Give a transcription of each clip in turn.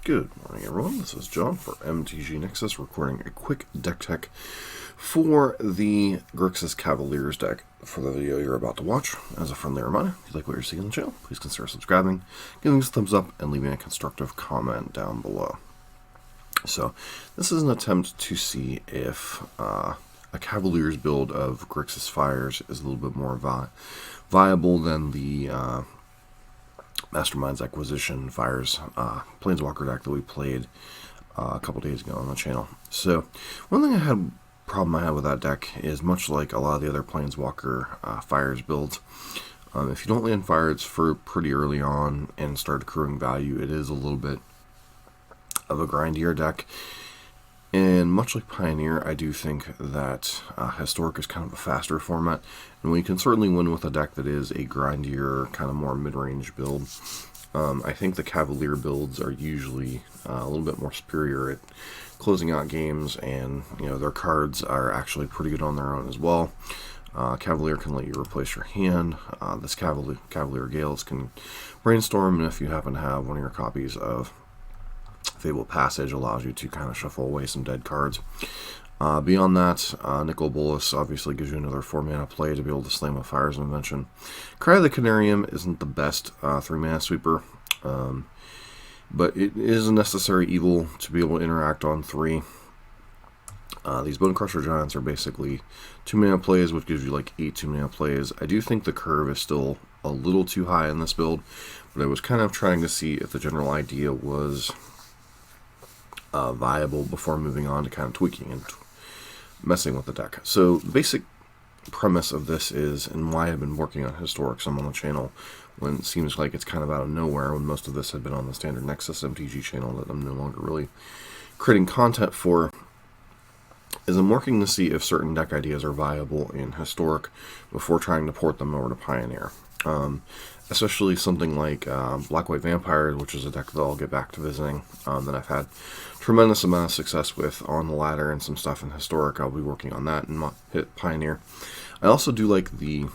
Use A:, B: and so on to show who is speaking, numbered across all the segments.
A: Good morning, everyone. This is John for MTG Nexus, recording a quick deck tech for the Grixis Cavaliers deck for the video you're about to watch. As a friendly reminder, if you like what you're seeing on the channel, please consider subscribing, giving us a thumbs up, and leaving a constructive comment down below. So, this is an attempt to see if a Cavaliers build of Grixis Fires is a little bit more viable than the Mastermind's Acquisition Fires Planeswalker deck that we played a couple days ago on the channel. So, one problem I had with that deck is, much like a lot of the other Planeswalker Fires builds, if you don't land Fires for pretty early on and start accruing value, it is a little bit of a grindier deck. And much like Pioneer, I do think that Historic is kind of a faster format, and we can certainly win with a deck that is a grindier, kind of more mid-range build. I think the Cavalier builds are usually a little bit more superior at closing out games, and their cards are actually pretty good on their own as well. Cavalier can let you replace your hand. This Cavalier of Gales can brainstorm, and if you happen to have one of your copies of Fabled Passage, allows you to kind of shuffle away some dead cards. Beyond that, Nicol Bolas obviously gives you another 4-mana play to be able to slam with Fires of Invention. Cry of the Carnarium isn't the best 3-mana sweeper, but it is a necessary evil to be able to interact on 3. These Bonecrusher Giants are basically 2-mana plays, which gives you like 8 2-mana plays. I do think the curve is still a little too high in this build, but I was kind of trying to see if the general idea was viable before moving on to kind of tweaking and messing with the deck. So the basic premise of this is, and why I've been working on Historic some on the channel when it seems like it's kind of out of nowhere, when most of this had been on the standard Nexus MTG channel that I'm no longer really creating content for, is I'm working to see if certain deck ideas are viable in Historic before trying to port them over to Pioneer. Especially something like Black-White Vampires, which is a deck that I'll get back to visiting, that I've had tremendous amount of success with on the ladder and some stuff in Historic. I'll be working on that and hit Pioneer. I also do like the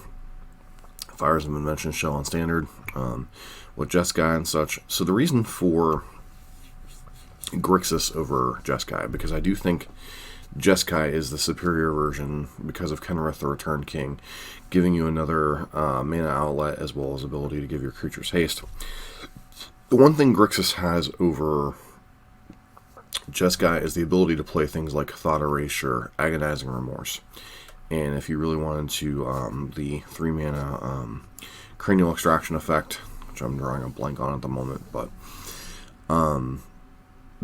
A: Fires of Invention shell on Standard, with Jeskai and such. So the reason for Grixis over Jeskai, because I do think Jeskai is the superior version because of Kenrith the Returned King, giving you another mana outlet as well as ability to give your creatures haste. The one thing Grixis has over Jeskai is the ability to play things like Thought Erasure, Agonizing Remorse, and if you really wanted to, the 3-mana Cranial Extraction effect, which I'm drawing a blank on at the moment, but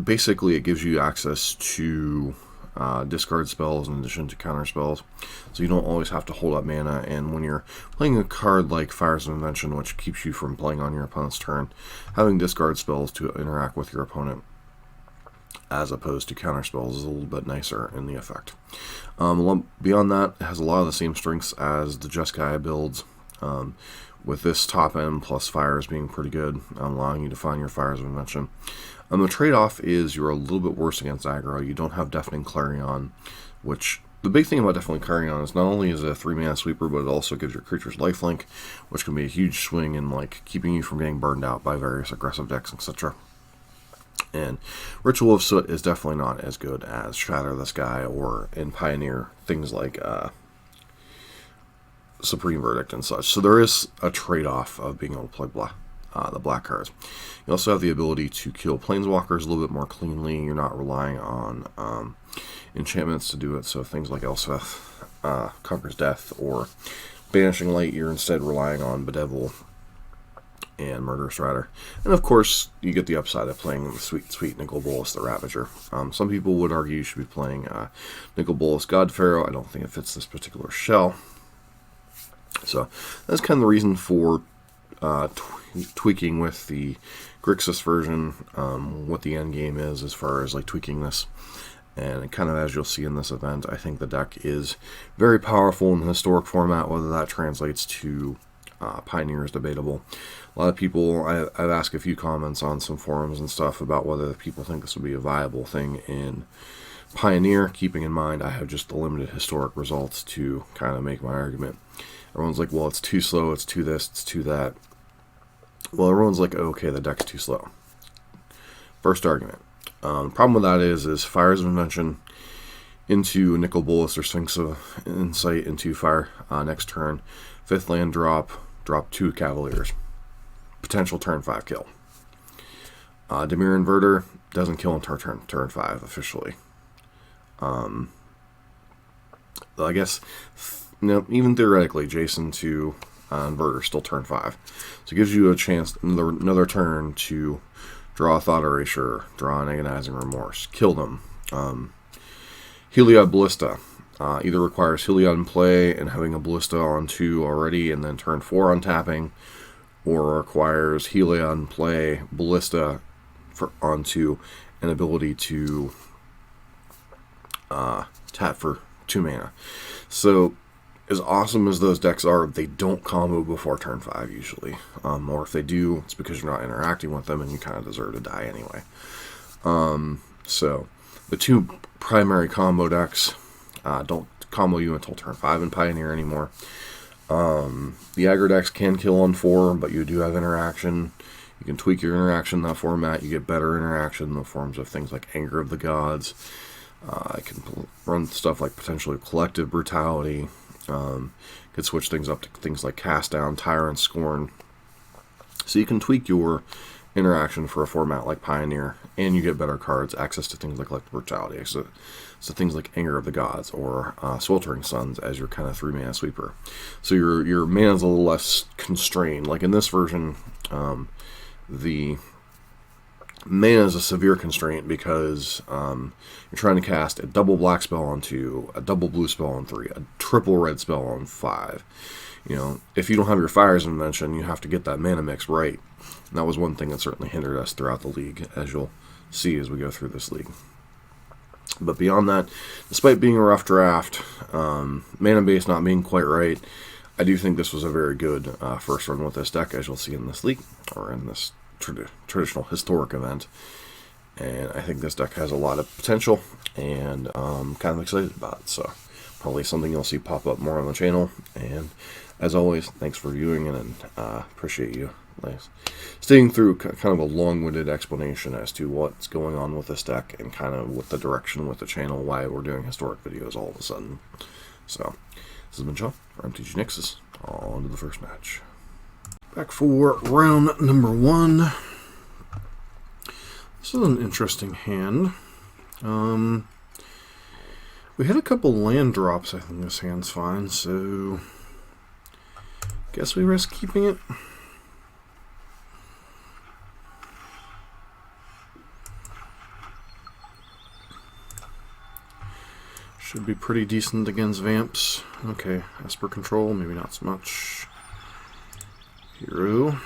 A: basically it gives you access to discard spells in addition to counter spells, so you don't always have to hold up mana. And when you're playing a card like Fires of Invention, which keeps you from playing on your opponent's turn, having discard spells to interact with your opponent as opposed to counter spells is a little bit nicer in the effect. Beyond that, it has a lot of the same strengths as the Jeskai builds, with this top end plus Fires being pretty good, allowing you to find your Fires of Invention. The trade-off is you're a little bit worse against aggro. You don't have Deafening Clarion, which, the big thing about Deafening Clarion is not only is it a 3-mana sweeper, but it also gives your creatures lifelink, which can be a huge swing in like keeping you from getting burned out by various aggressive decks, etc. And Ritual of Soot is definitely not as good as Shatter the Sky, or in Pioneer, things like Supreme Verdict and such. So there is a trade-off of being able to play the black cards. You also have the ability to kill Planeswalkers a little bit more cleanly. You're not relying on enchantments to do it, so things like Elspeth, Conquers Death, or Banishing Light, you're instead relying on Bedevil and Murderous Rider. And of course, you get the upside of playing the sweet Nicol Bolas the Ravager. Some people would argue you should be playing Nicol Bolas God Pharaoh. I don't think it fits this particular shell. So that's kind of the reason for tweaking with the Grixis version, what the end game is as far as like tweaking this. And kind of as you'll see in this event, I think the deck is very powerful in the Historic format. Whether that translates to Pioneer is debatable. A lot of people, I've asked a few comments on some forums and stuff about whether people think this would be a viable thing in Pioneer, keeping in mind I have just the limited Historic results to kind of make my argument. Everyone's like, well, it's too slow, it's too this, it's too that. Well, everyone's like, okay, the deck's too slow. First argument. The problem with that is Fires of Invention into Nicol, Bolas, or Sphinx of Insight into fire next turn. 5th land drop 2 Cavaliers. Potential turn 5 kill. Dimir Inverter doesn't kill until turn 5 officially. I guess even theoretically, Jason to Inverter still turn 5. So it gives you a chance, another turn to draw a Thought Erasure, draw an Agonizing Remorse, kill them. Heliod Ballista either requires Heliod in play and having a Ballista on 2 already and then turn 4 untapping, or requires Heliod in play, Ballista on 2, and ability to tap for 2 mana. So, as awesome as those decks are, they don't combo before turn 5 usually. Or if they do, it's because you're not interacting with them and you kind of deserve to die anyway. So, the 2 primary combo decks don't combo you until turn 5 in Pioneer anymore. The aggro decks can kill on 4, but you do have interaction. You can tweak your interaction in that format. You get better interaction in the forms of things like Anger of the Gods. I can run stuff like potentially Collective Brutality. Could switch things up to things like Cast Down, Tyrant, Scorn. So you can tweak your interaction for a format like Pioneer, and you get better cards, access to things like Collective Brutality. So things like Anger of the Gods or Sweltering Suns as your kind of 3-mana sweeper. So your mana's a little less constrained. Like in this version, the mana is a severe constraint because you're trying to cast a double black spell on 2, a double blue spell on 3, a triple red spell on 5. You know, if you don't have your Fires of Invention, you have to get that mana mix right. And that was one thing that certainly hindered us throughout the league, as you'll see as we go through this league. But beyond that, despite being a rough draft, mana base not being quite right, I do think this was a very good first run with this deck, as you'll see in this league, or in this traditional historic event. And I think this deck has a lot of potential, and I'm kind of excited about it. So probably something you'll see pop up more on the channel. And as always, thanks for viewing, and appreciate you staying through kind of a long-winded explanation as to what's going on with this deck and kind of with the direction with the channel, why we're doing historic videos all of a sudden. So this has been Sean for MTG Nexus. On to the first match. Back for round number 1. This is an interesting hand. We had a couple land drops. I think this hand's fine, so guess we risk keeping it. Should be pretty decent against Vamps. Okay, Esper Control, maybe not so much. Hero.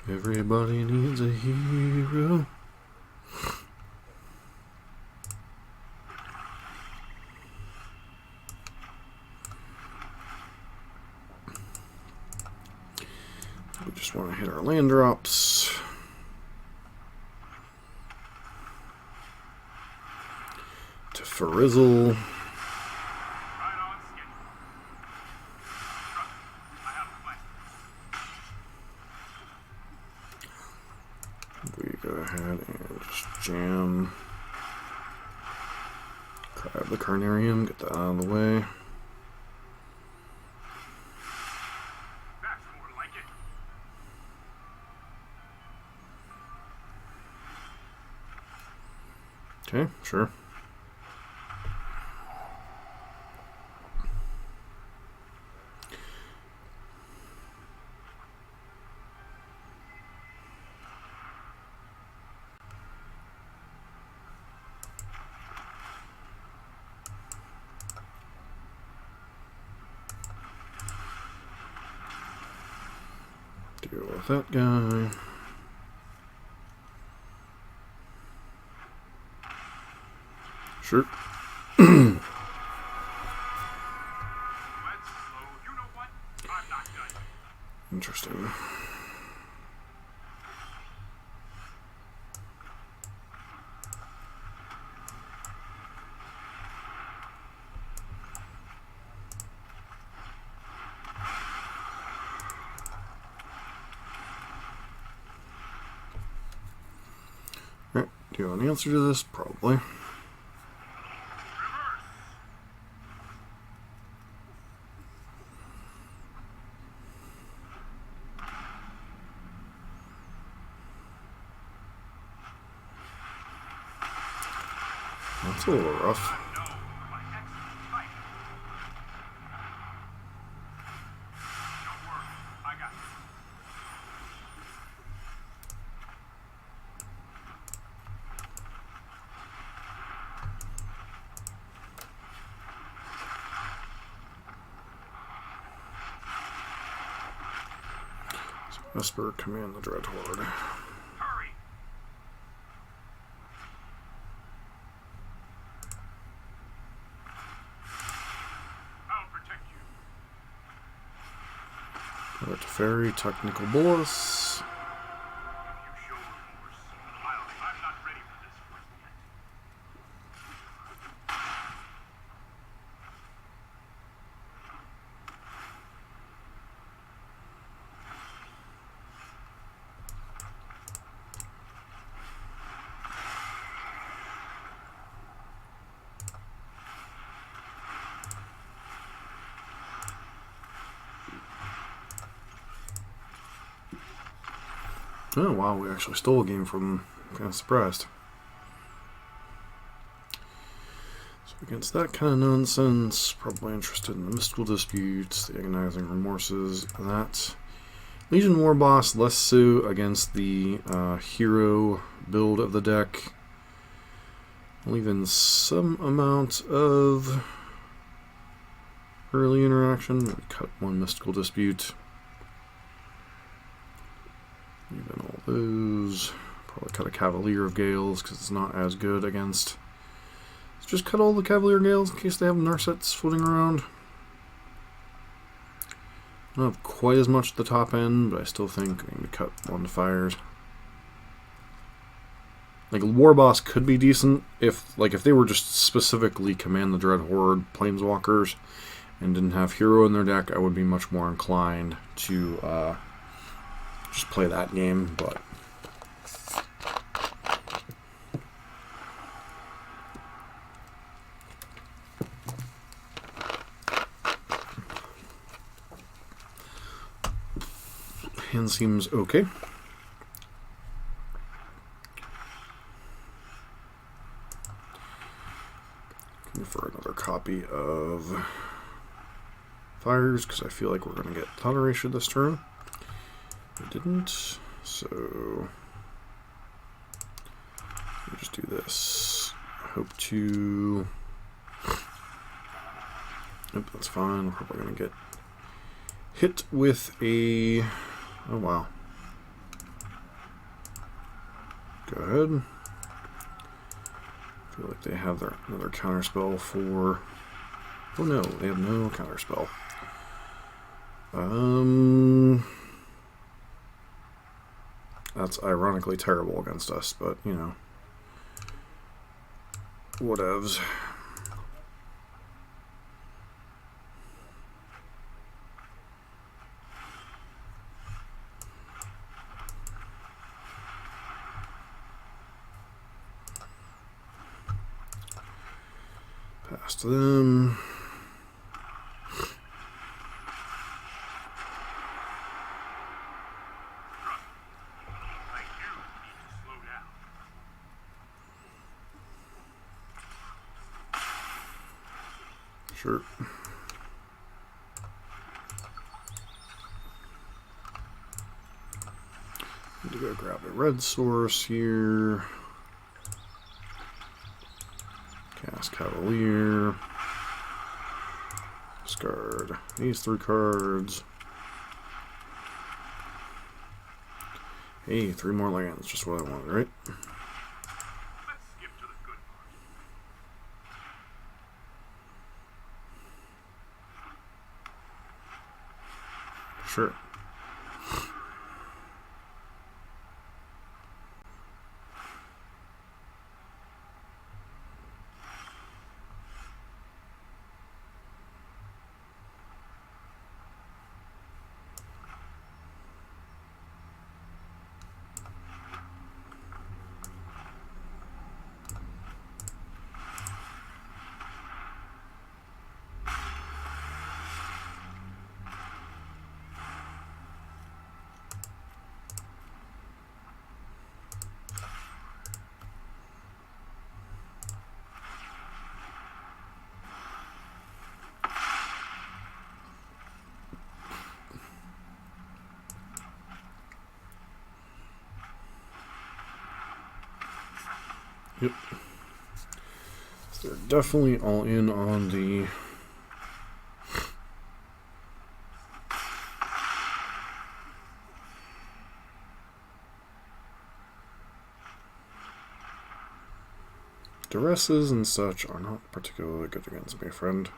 A: Everybody needs a hero. We just want to hit our land drops. To Frizzle. We go ahead and just jam. Grab the Carnarium, get that out of the way. Okay, sure. Deal with that guy. Sure. Interesting. Alright, do you have an answer to this? Probably. That's a little rough. Esper, command the Dread Horde.
B: Hurry. I'll protect you.
A: Alert Fairy, Technical Bolas.
B: If you show remorse, I'm not ready for this one yet.
A: Oh wow, we actually stole a game from them. I'm kind of surprised. So against that kind of nonsense, probably interested in the Mystical Disputes, the Agonizing Remorses, that. Legion Warboss, less so against the hero build of the deck. Leave in some amount of early interaction. Maybe cut one Mystical Dispute. Even all those. Probably cut a Cavalier of Gales because it's not as good against. Let's just cut all the Cavalier of Gales in case they have Narsets floating around. I don't have quite as much at the top end, but I still think I'm going to cut one to Fires. Like Warboss could be decent if they were just specifically Command the Dread Horde Planeswalkers and didn't have Hero in their deck. I would be much more inclined to just play that game, but hand seems okay. Looking for another copy of Fires because I feel like we're going to get Thought Erasure this turn. We didn't, so we'll just do this. I hope to. Yep, that's fine. We're probably going to get hit with a. Oh wow. Go ahead. I feel like they have another counterspell for. Oh no, they have no counterspell. That's ironically terrible against us, but, you know, whatevs. Past them. Sure. Need to go grab a red source here. Cast Cavalier. Discard these 3 cards. Hey, 3 more lands, just what I wanted, right?
B: Let's skip to the good part.
A: Sure.
C: Yep. So they're definitely all in on the duresses and such are not particularly good against me, friend.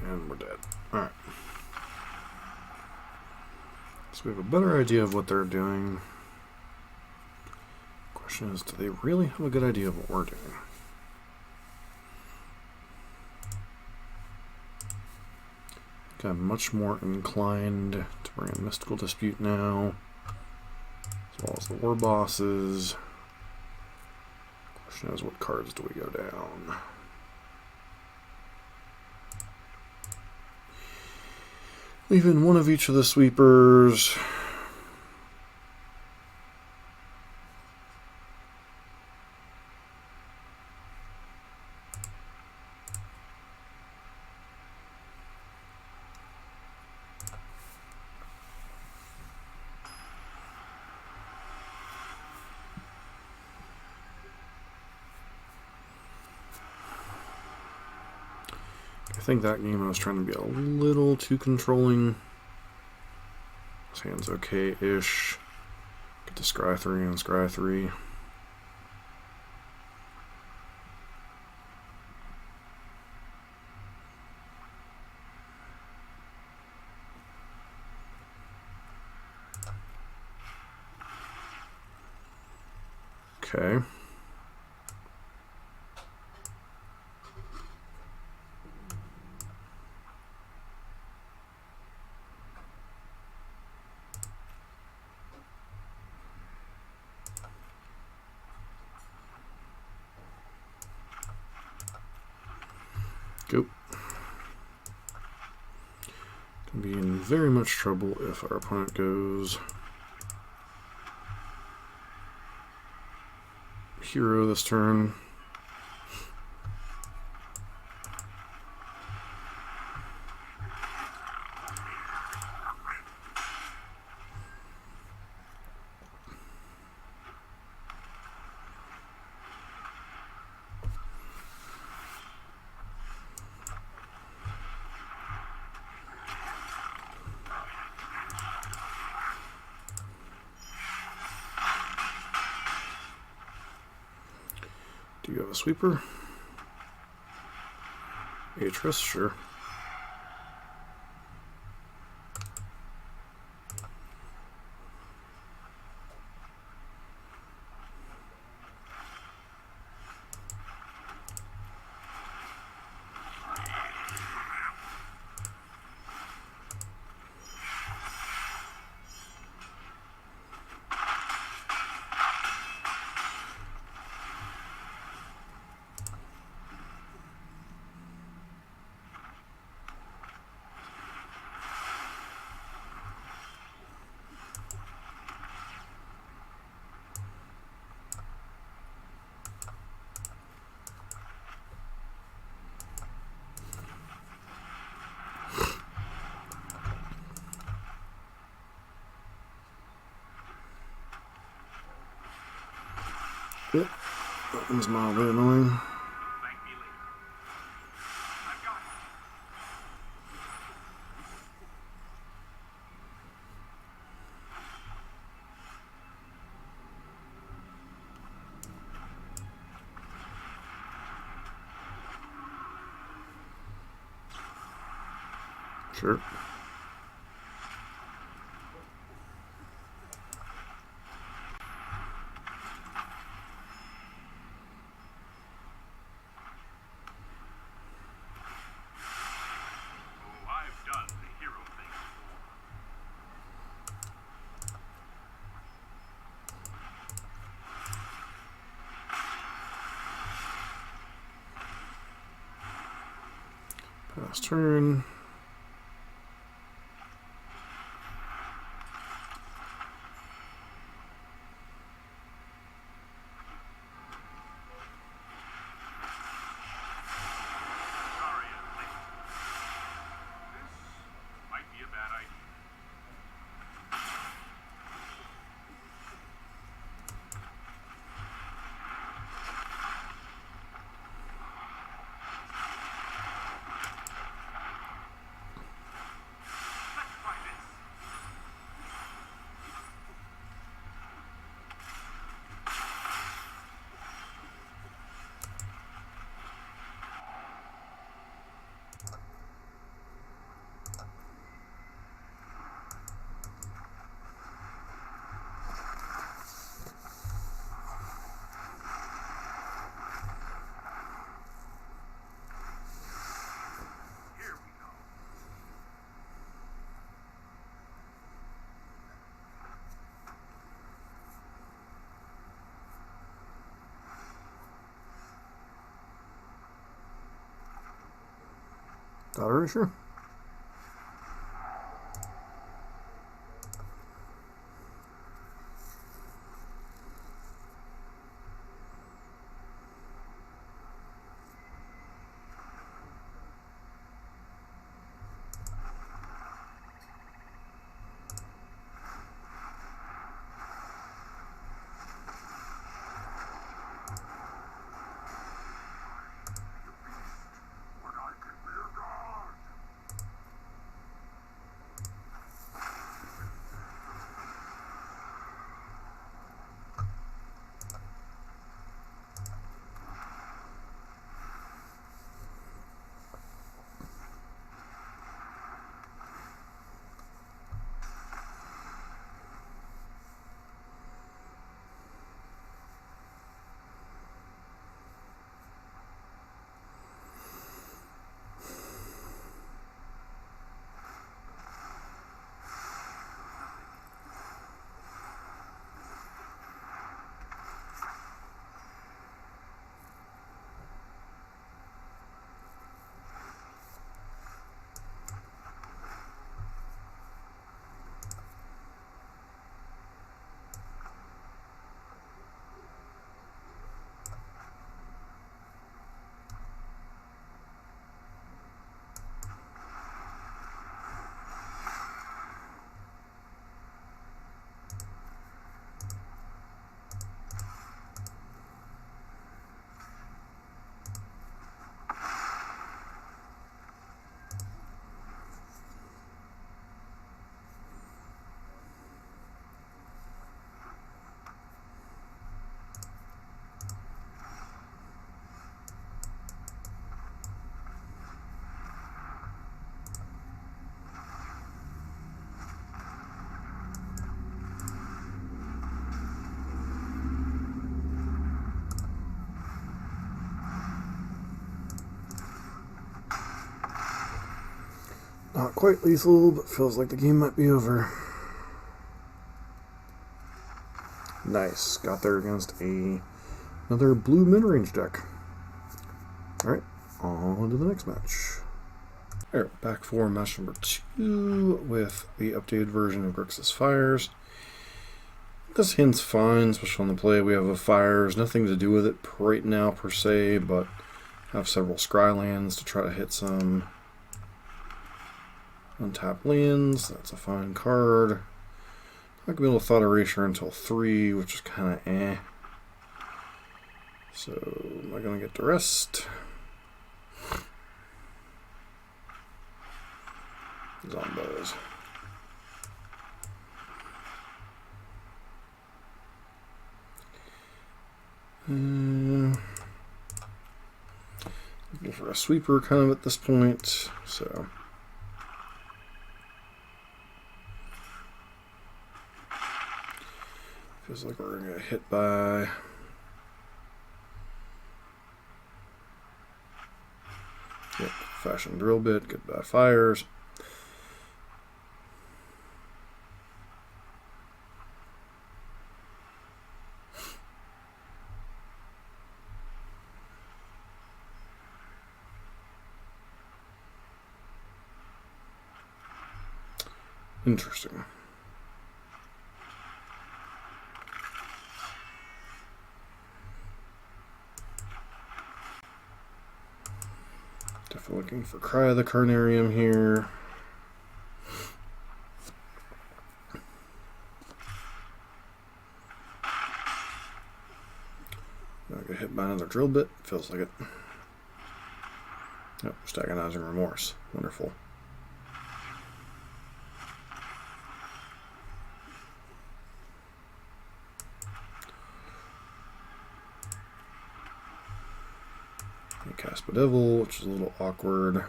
C: And we're dead. Alright. So we have a better idea of what they're doing. Question is, do they really have a good idea of what we're doing? I think I'm much more inclined to bring in Mystical Dispute now, as well as the War Bosses. Question is, what cards do we go down? Leave in one of each of the sweepers. I think that game I was trying to be a little too controlling. This hand's okay-ish. Get to scry 3 and scry 3. Okay. Go. Gonna be in very much trouble if our opponent goes hero this turn. Do you have a sweeper? Atris, sure. Yep, that one's mildly annoying.
B: Thank me later. I've got it.
C: Sure.
B: Oh, I've done the hero thing before.
C: Last turn.
B: Sorry I'm late. This might be a bad idea. Let's try this. Here we go.
C: Thought Erasure.
B: When I can be a god.
C: Not quite lethal, but feels like the game might be over. Nice. Got there against another blue mid-range deck. Alright, on to the next match. Alright, back for match number 2 with the updated version of Grixis Fires. This hand's fine, especially on the play. We have a Fires, nothing to do with it right now per se, but have several Scry lands to try to hit some untapped lands. That's a fine card. Not gonna be able to Thought Erasure until 3, which is kind of eh. So, am I gonna get to rest? Zombos. Looking for a sweeper kind of at this point, so. Feels like we're gonna get hit by Fashion Drill Bit, goodbye Fires. Interesting. Definitely looking for Cry of the Carnarium here. I get hit by another drill bit. Feels like it. Oh, just Agonizing Remorse. Wonderful. I cast Bedevil, which is a little awkward.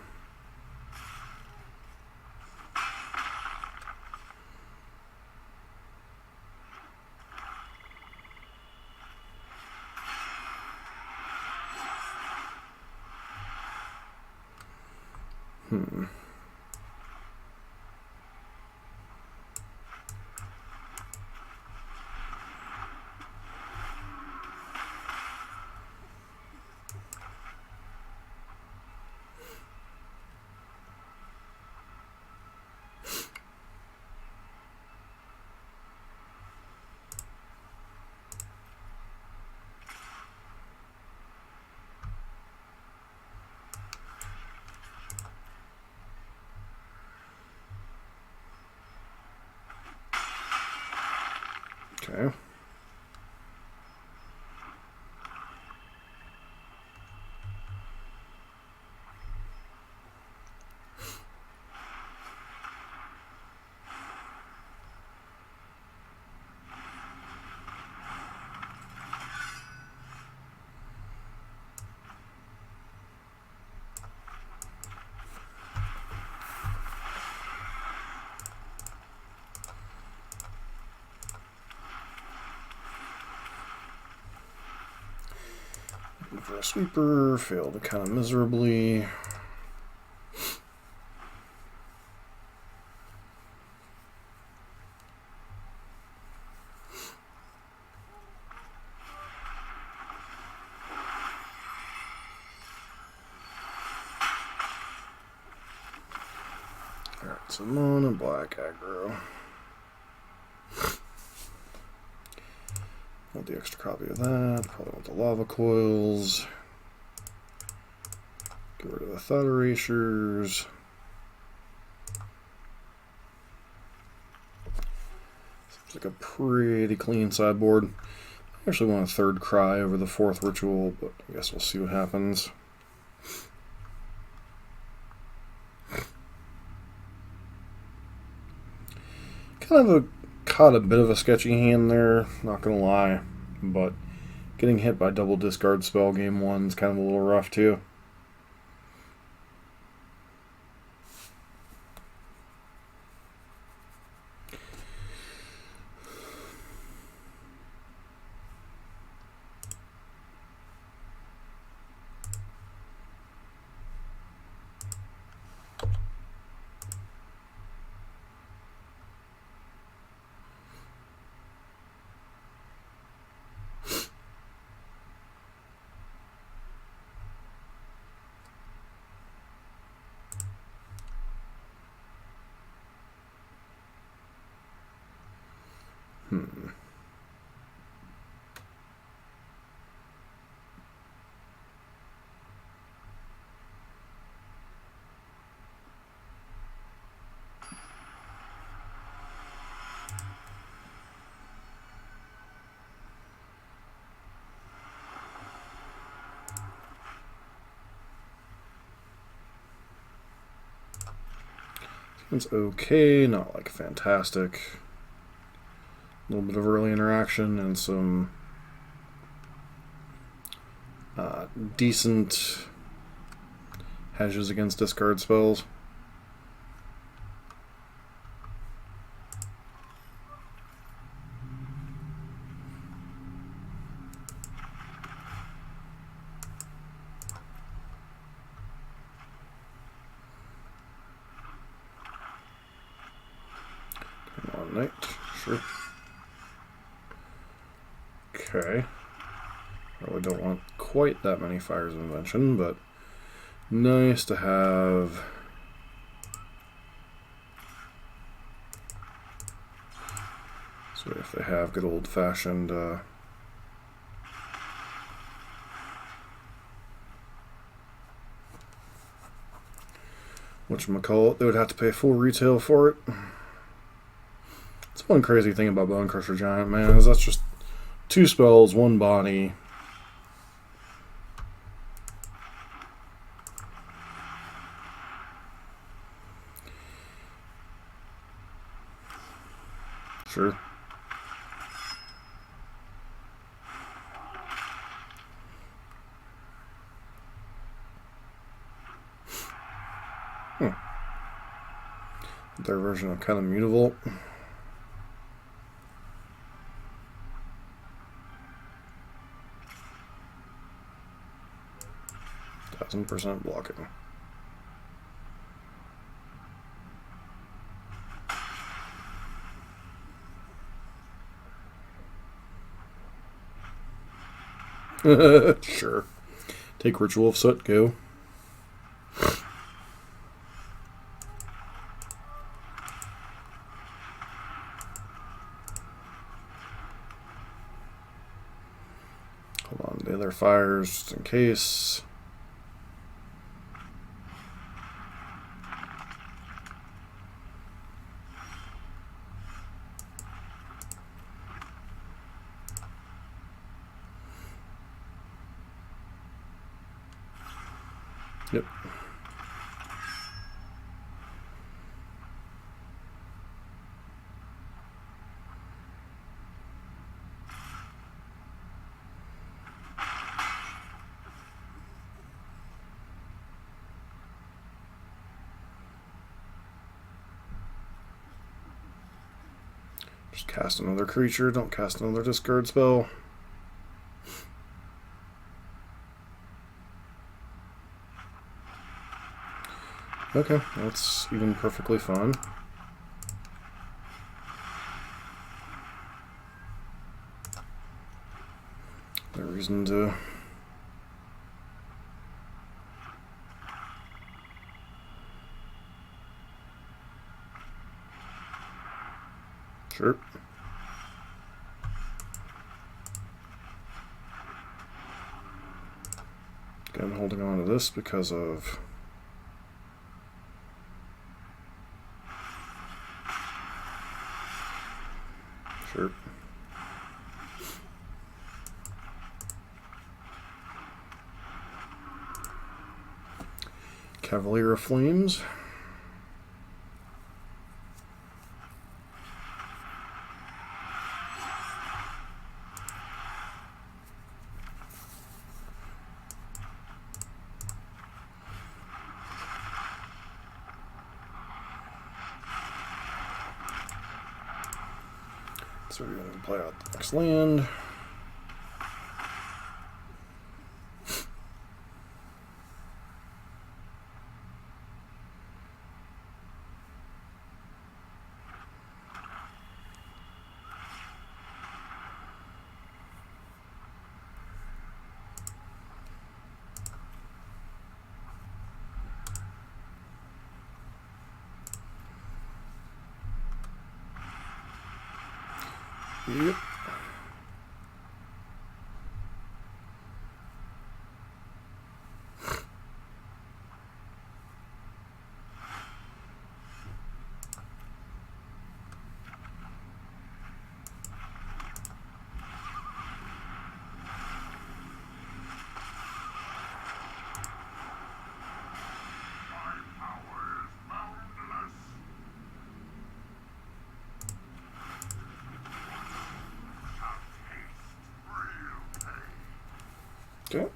C: Okay. For a sweeper, failed kind of miserably. Alright, so mono black aggro. Want the extra copy of that. Probably want the Lava Coils. Get rid of the Thought Erasures. Seems like a pretty clean sideboard. I actually want a third Cry over the fourth Ritual, but I guess we'll see what happens. Kind of caught a bit of a sketchy hand there, not gonna lie, but getting hit by double discard spell game one is kind of a little rough too. It's okay, not like fantastic. A little bit of early interaction and some decent hedges against discard spells. Knight, sure. Okay. Probably don't want quite that many Fires of Invention, but nice to have So if they have good old-fashioned whatchamacallit, they would have to pay full retail for it. It's one crazy thing about Bonecrusher Giant, man, is that's just 2 spells, 1 body. Sure. Their version of kind of mutable. %% blocking. Sure. Take Ritual of Soot, go. Hold on, the other fires just in case. Yep. Just cast another creature, don't cast another discard spell. Okay, that's even perfectly fine. No reason to sure. Again, holding on to this because of sure. Cavalier of Flames. So we're going to play out the next land. Yep. Okay.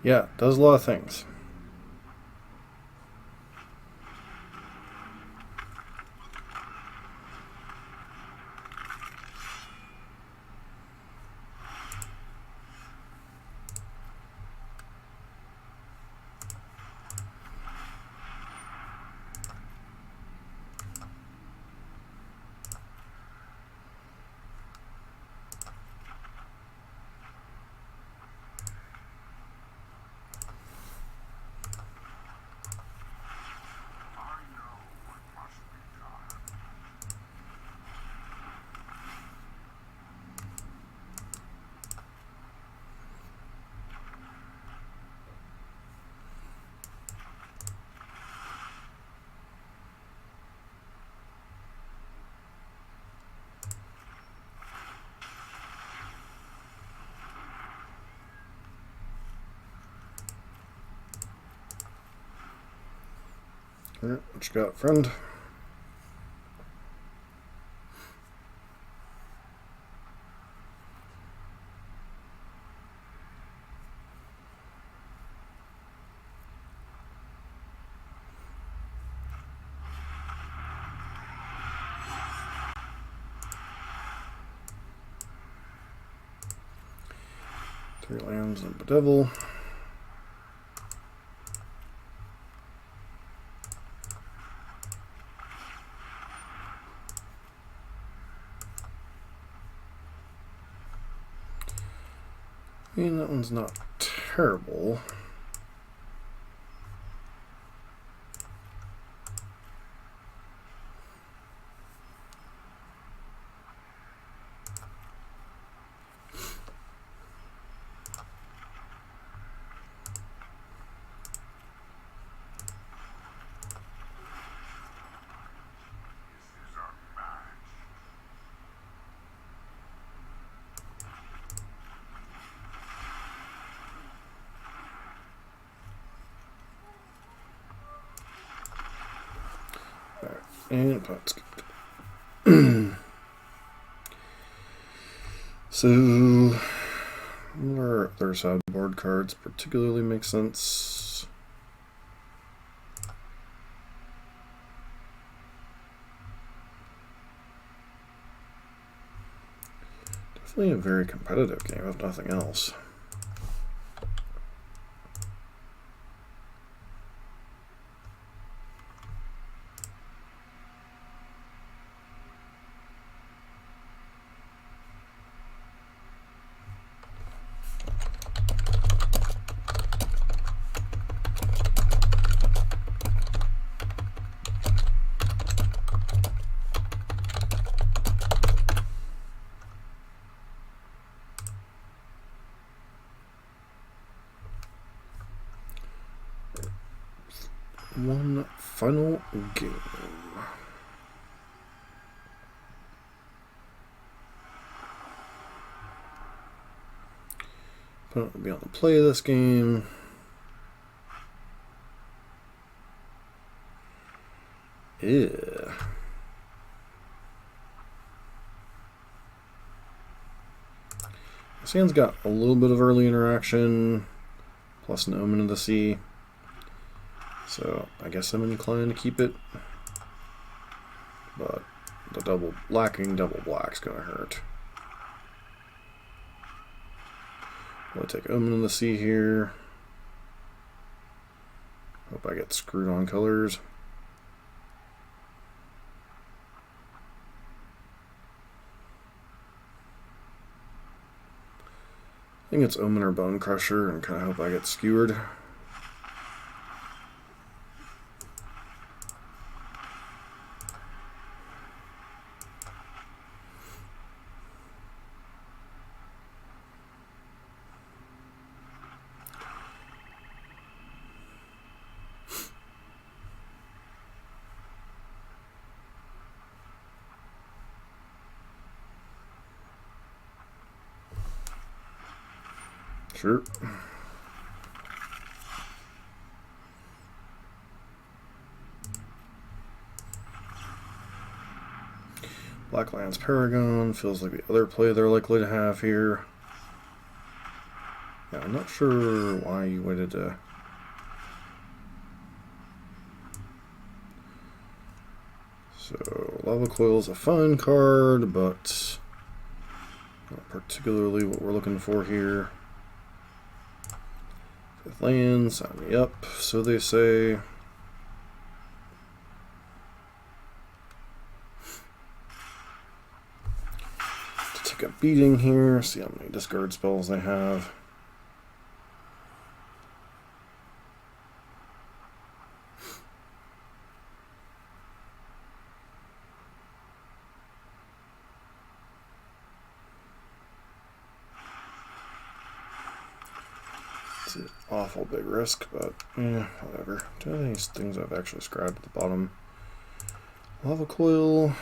C: Yeah, does a lot of things. Alright, what you got, friend? Three lands and Bedevil. I mean, that one's not terrible. And pot skipped. So, what are other sideboard cards particularly make sense? Definitely a very competitive game, if nothing else. One final game. Opponent will be on the play of this game. Yeah. This hand's got a little bit of early interaction, plus an Omen of the Sea. So I guess I'm inclined to keep it, but the lacking double black's gonna hurt. I'll take Omen of the Sea here. Hope I get screwed on colors. I think it's Omen or Bonecrusher, and kind of hope I get skewered. Sure. Blacklands Paragon feels like the other play they're likely to have here. Yeah, I'm not sure why you waited to... So, Lava Coil is a fine card, but not particularly what we're looking for here. Fifth land, sign me up, so they say. To take a beating here, see how many discard spells they have. It's an awful big risk, but yeah, whatever. Do you have any things I've actually scribed at the bottom? Lava Coil.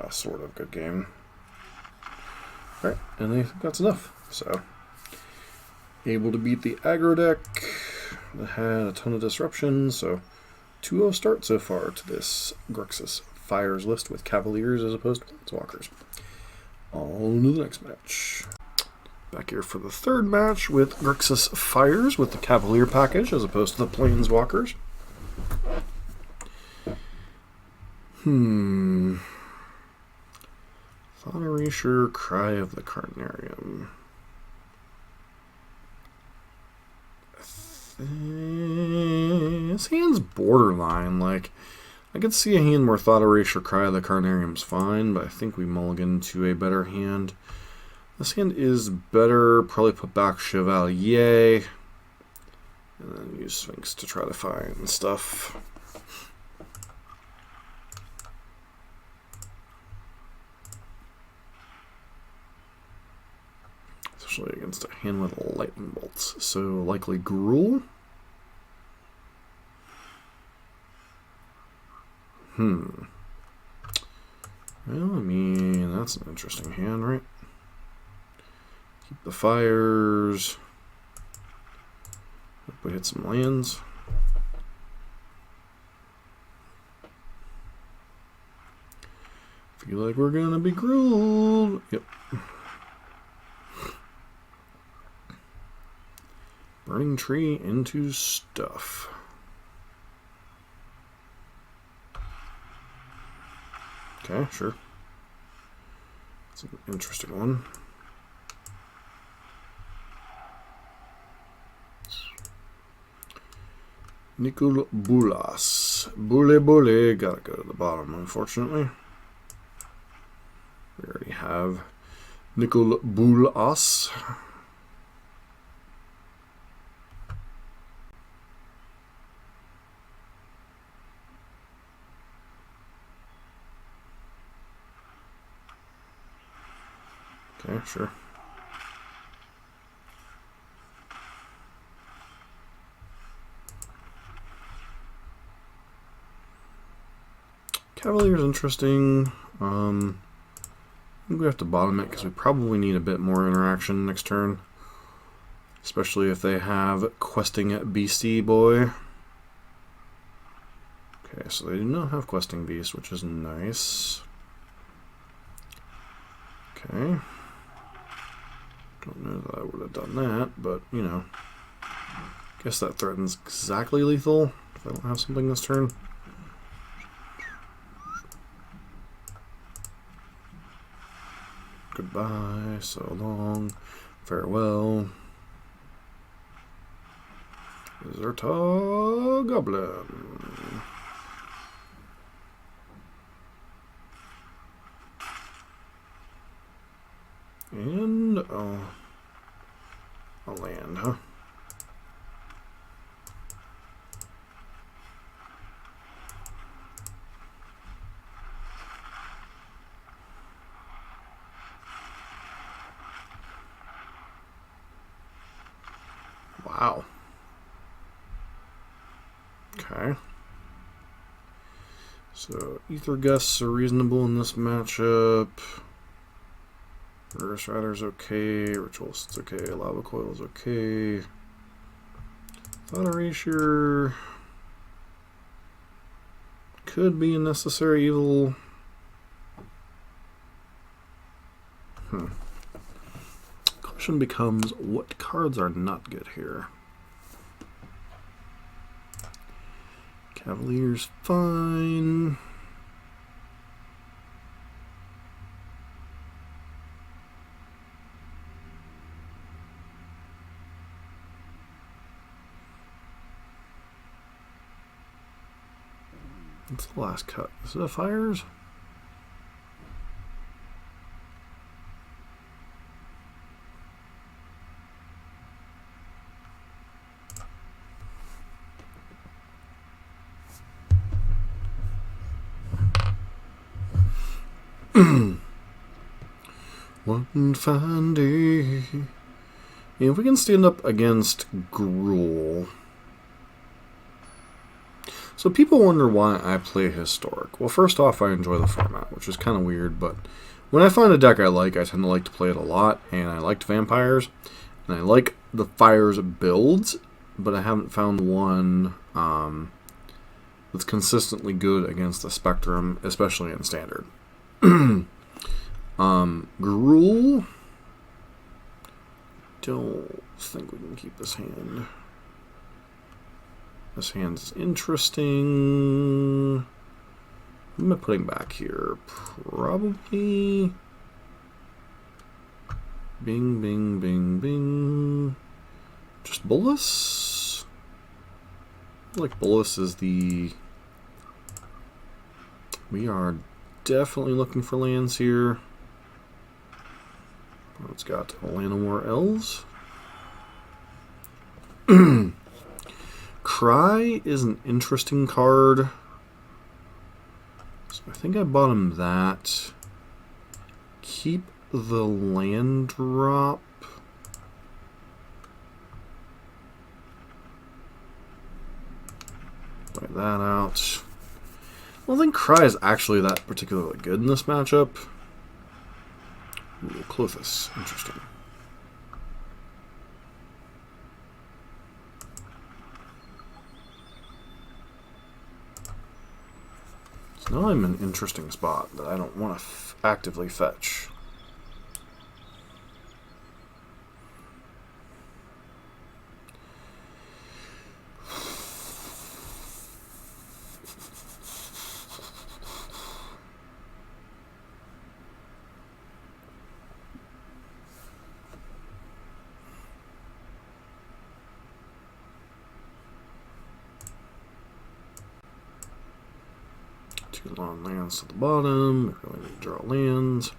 C: sort of good game. Alright, and I think that's enough. So, able to beat the aggro deck that had a ton of disruption, so 2-0 start so far to this Grixis Fires list with Cavaliers as opposed to Planeswalkers. On to the next match. Back here for the third match with Grixis Fires with the Cavalier package as opposed to the Planeswalkers. Thought Erasure, Cry of the Carnarium. This hand's borderline. Like, I could see a hand where Thought Erasure, Cry of the Carnarium's fine, but I think we mulligan to a better hand. This hand is better. Probably put back Chevalier. And then use Sphinx to try to find stuff. Especially against a hand with lightning bolts. So likely Gruul. Well, I mean, that's an interesting hand, right? Keep the fires. Hope we hit some lands. Feel like we're gonna be Gruul. Yep. Burning tree into stuff. Okay, sure. It's an interesting one. Nicol Bolas. Bule. Gotta go to the bottom, unfortunately. We already have Nicol Bolas. Okay, sure. Cavalier's interesting. I think we have to bottom it because we probably need a bit more interaction next turn. Especially if they have Questing Beastie Boy. Okay, so they do not have Questing Beast, which is nice. Okay. Don't know that I would have done that, but, you know. Guess that threatens exactly lethal if I don't have something this turn. Goodbye, so long, farewell. Zerta Goblin. And, oh, a land, huh? Wow. Okay. So, Aether Gusts are reasonable in this matchup. Murderous Rider's okay. Ritual of Soot's okay. Lava Coil is okay. Thought Erasure could be a necessary evil. Question becomes, what cards are not good here? Cavalier's fine. What's the last cut? Is it a Fires? One fine day. If we can stand up against Gruul. So people wonder why I play Historic. Well, first off, I enjoy the format, which is kind of weird, but when I find a deck I like, I tend to like to play it a lot, and I liked Vampires, and I like the Fires builds, but I haven't found one that's consistently good against the Spectrum, especially in Standard. Gruul. Don't think we can keep this hand. This hand's interesting. What am I putting back here? Probably. Bing, bing, bing, bing. Just Bolas. I feel like Bolas is the. We are definitely looking for lands here. It's got Llanowar Elves. Cry is an interesting card. So I think I bought him that. Keep the land drop. Play that out. I don't think Cry is actually that particularly good in this matchup. Ooh, Clothis. Interesting. So now I'm in an interesting spot that I don't want to actively fetch. Two long lands to the bottom. We really need to draw lands.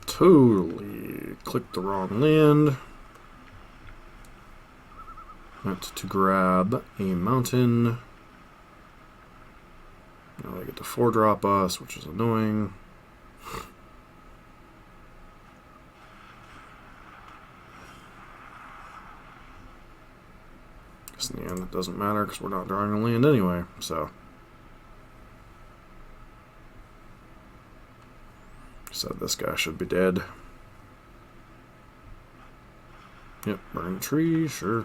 C: Totally clicked the wrong land. Meant to grab a mountain. Now they get to 4-drop us, which is annoying. Guess in the end it doesn't matter because we're not drawing a land anyway, so. Said this guy should be dead. Yep, burn tree, sure.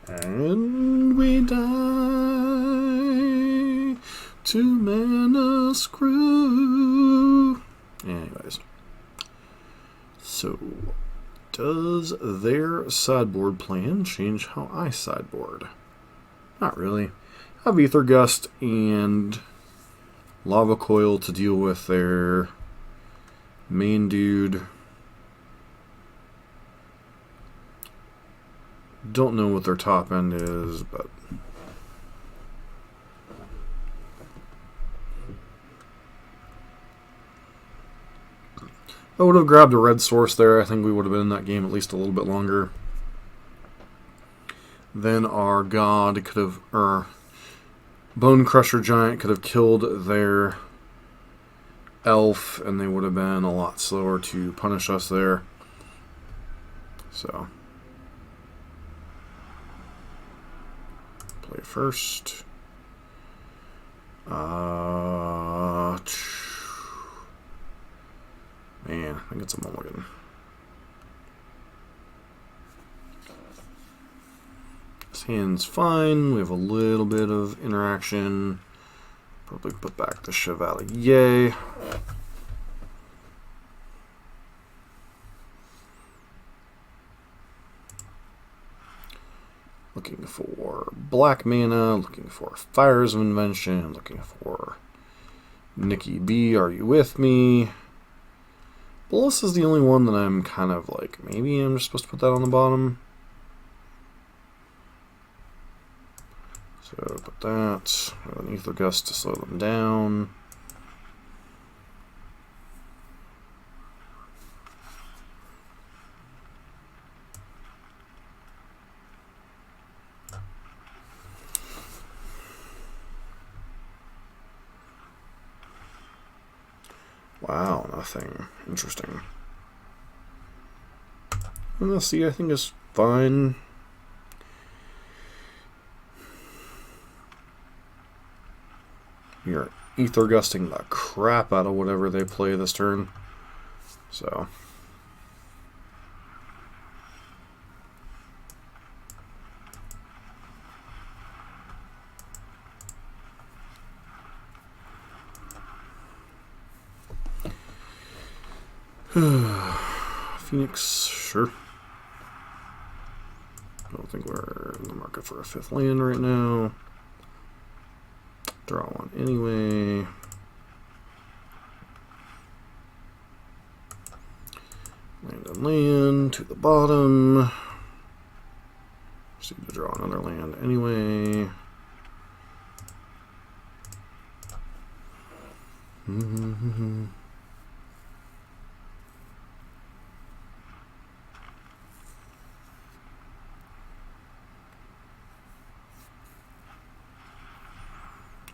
C: And we die. 2-mana screw. Anyways. So, does their sideboard plan change how I sideboard? Not really. I have Aether Gust and Lava Coil to deal with their main dude. Don't know what their top end is, but I would have grabbed a red source there. I think we would have been in that game at least a little bit longer. Then our god could have, Bonecrusher Giant could have killed their elf, and they would have been a lot slower to punish us there. So, play first. Man, I think it's a mulligan. This hand's fine. We have a little bit of interaction. Probably put back the Chevalier. Looking for black mana, looking for Fires of Invention, looking for Nikki B, are you with me? Bolas is the only one that I'm kind of like, maybe I'm just supposed to put that on the bottom. So put that, an Aether Gust to slow them down. Wow, nothing. Interesting. And the C, I think, is fine. You're Aether Gusting the crap out of whatever they play this turn. So. Phoenix, sure. I don't think we're in the market for a 5th land right now. Draw one anyway. Land and land to the bottom. Just need to draw another land anyway.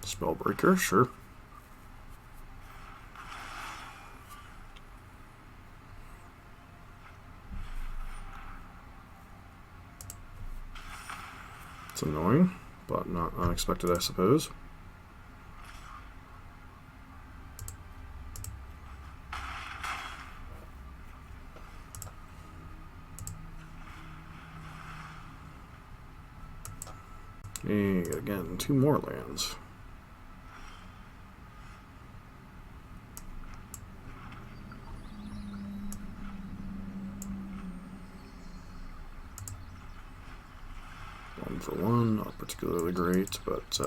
C: Spellbreaker, sure. It's annoying, but not unexpected, I suppose. Okay, again, 2 more lands. For one, not particularly great, but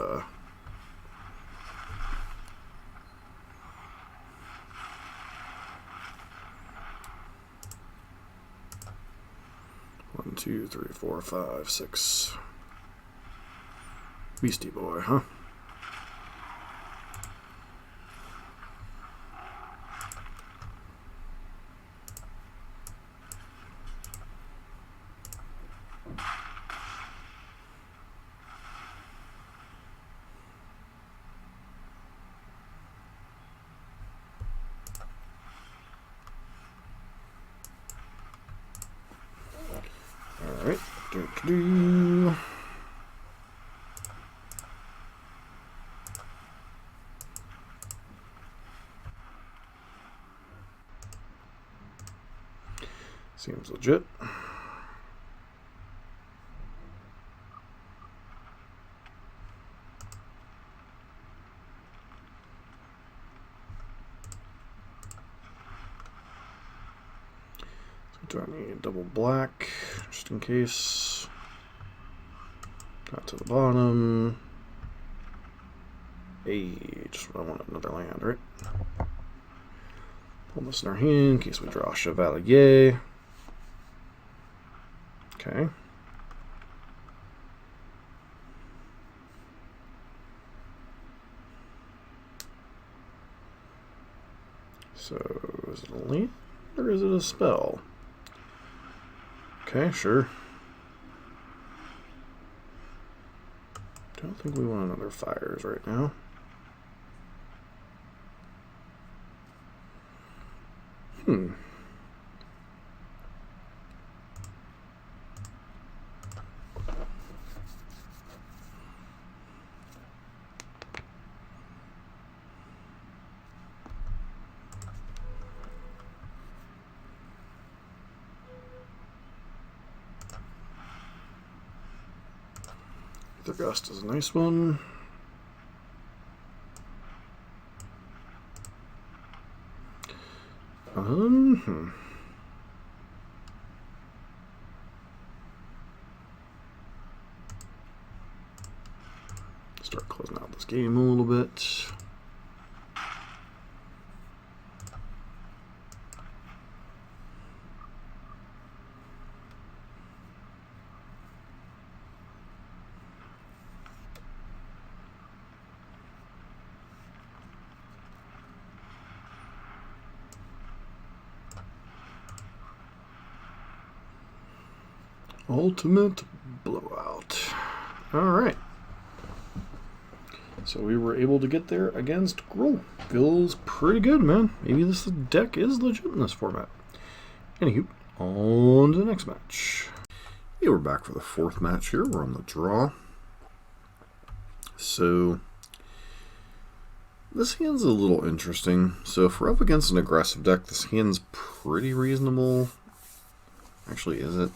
C: 1, 2, 3, 4, 5, 6. Beastie Boy, huh? Alright, do. Seems legit. Do I need double black, just in case? Got to the bottom. Hey, just what I want, another land, right? Pull this in our hand in case we draw Chevalier. Okay. So, is it a land or is it a spell? Okay, sure. Don't think we want another Fires right now. Aether Gust is a nice one. Start closing out this game a little bit. Ultimate blowout. Alright. So we were able to get there against Gruul. Feels pretty good, man. Maybe this deck is legit in this format. Anywho, on to the next match. Hey, we're back for the fourth match here. We're on the draw. So this hand's a little interesting. So if we're up against an aggressive deck, this hand's pretty reasonable. Actually, is it?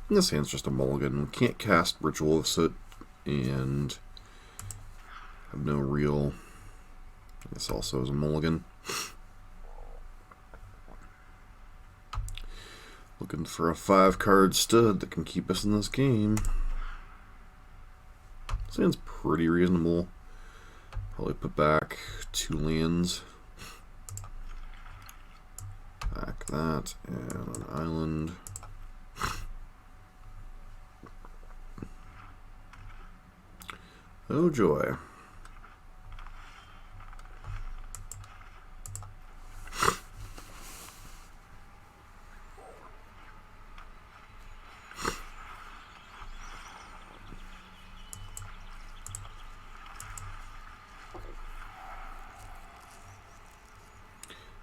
C: This hand's just a mulligan. We can't cast Ritual of Soot and have no real. This also is a mulligan. Looking for a 5-card stud that can keep us in this game. This hand's pretty reasonable. Probably put back 2 lands. Back that and an island. Oh joy.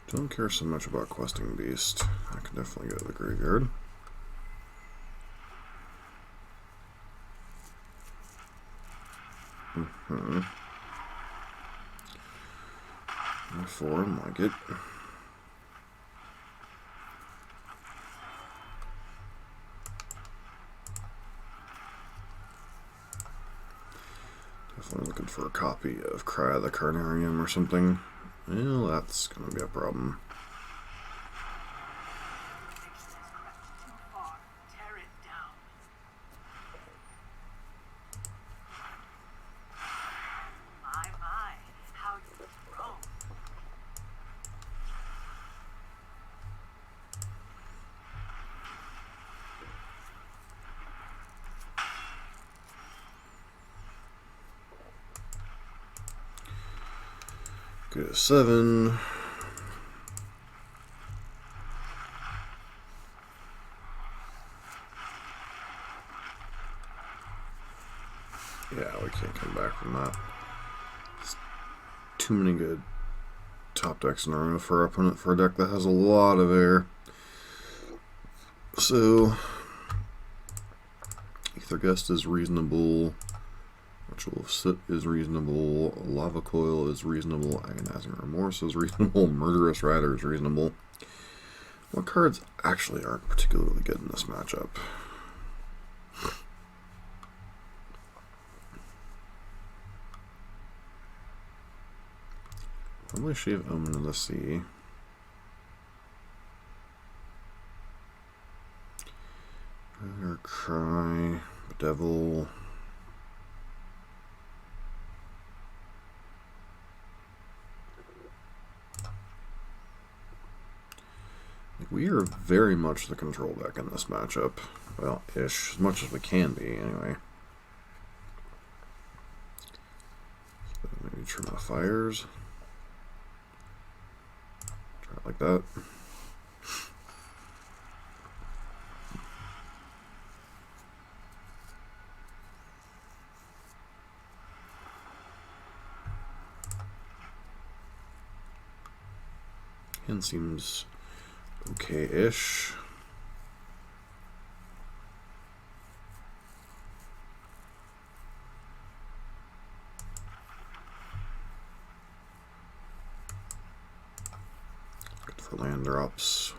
C: Don't care so much about Questing Beast. I can definitely go to the graveyard. Therefore, like it. Definitely looking for a copy of Cry of the Carnarium or something. Well, that's gonna be a problem. Go to 7. Yeah, we can't come back from that. It's too many good top decks in a row for our opponent for a deck that has a lot of air. So, Aether Gust is reasonable. Ritual of Soot is reasonable. Lava Coil is reasonable. Agonizing Remorse is reasonable. Murderous Rider is reasonable. What cards actually aren't particularly good in this matchup? Probably shave Omen of the Sea. Ravager, Cry, Bedevil. We are very much the control deck in this matchup. Well, ish. As much as we can be, anyway. So maybe trim the fires. Try it like that. Hand seems okay-ish. Good for land drops.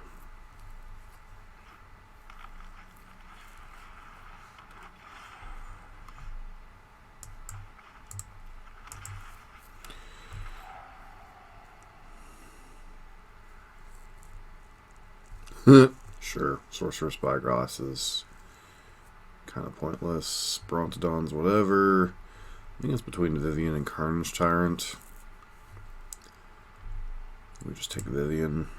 A: Sure, Sorcerer's Spyglass is kind of pointless. Brontodon's whatever. I think it's between Vivian and Carnage Tyrant. We just take Vivian.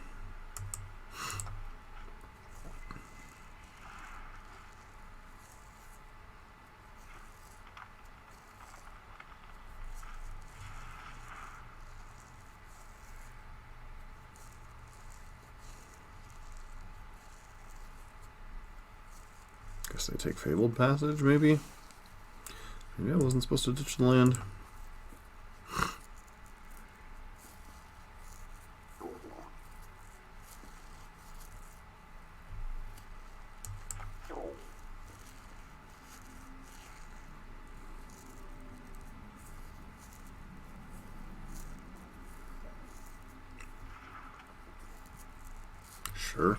A: Guess they take Fabled Passage, maybe? Maybe I wasn't supposed to ditch the land. Sure.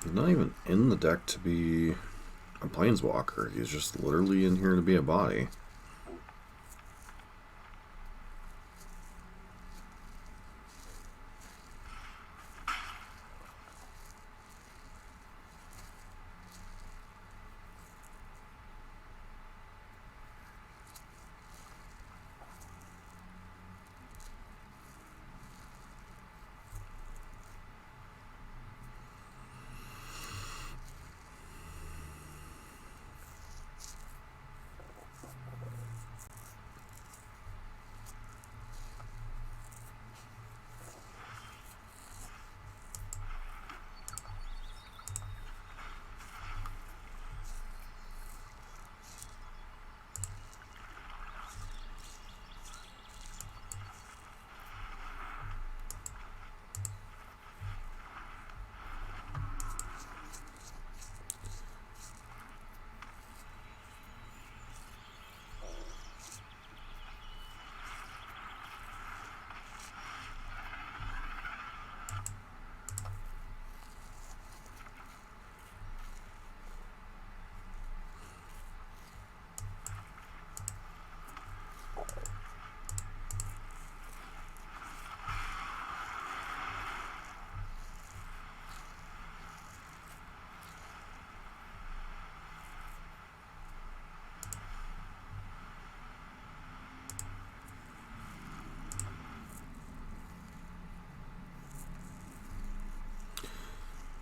A: He's not even in the deck to be a planeswalker. He's just literally in here to be a body.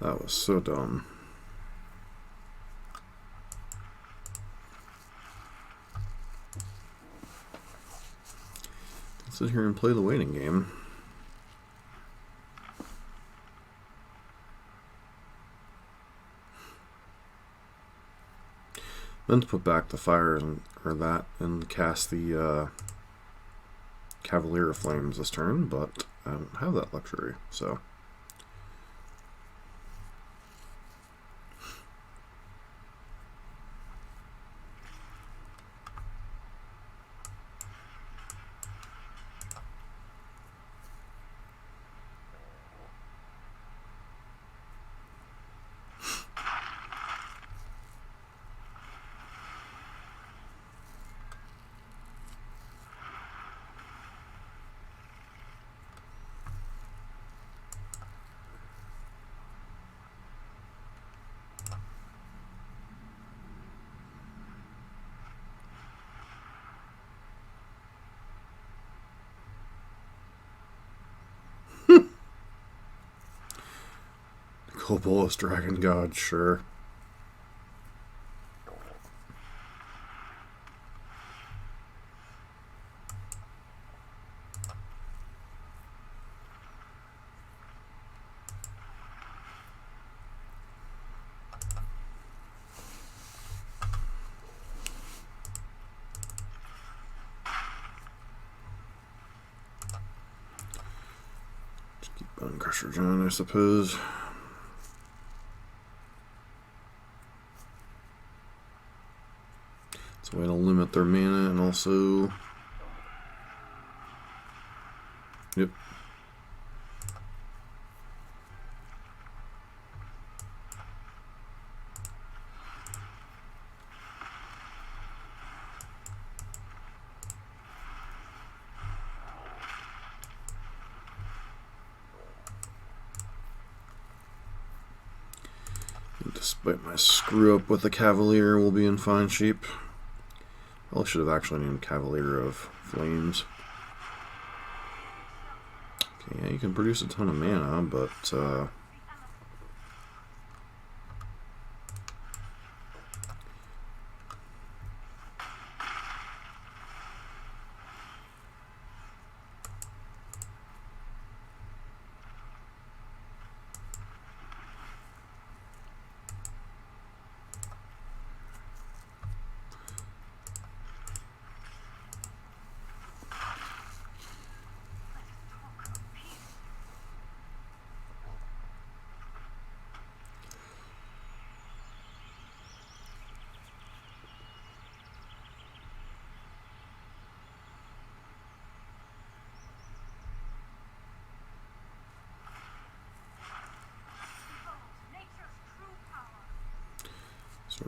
A: That was so dumb. Let's sit here and play the waiting game. Meant to put back the fires and cast the Cavalier of Flames this turn, but I don't have that luxury, so. Nicol Bolas Dragon God, sure. Just keep Bonecrusher Giant, I suppose. It's a way to limit their mana and also... Yep. Despite my screw up with the Cavalier, will be in fine shape. I should have actually named Cavalier of Flames. Okay, yeah, you can produce a ton of mana, but so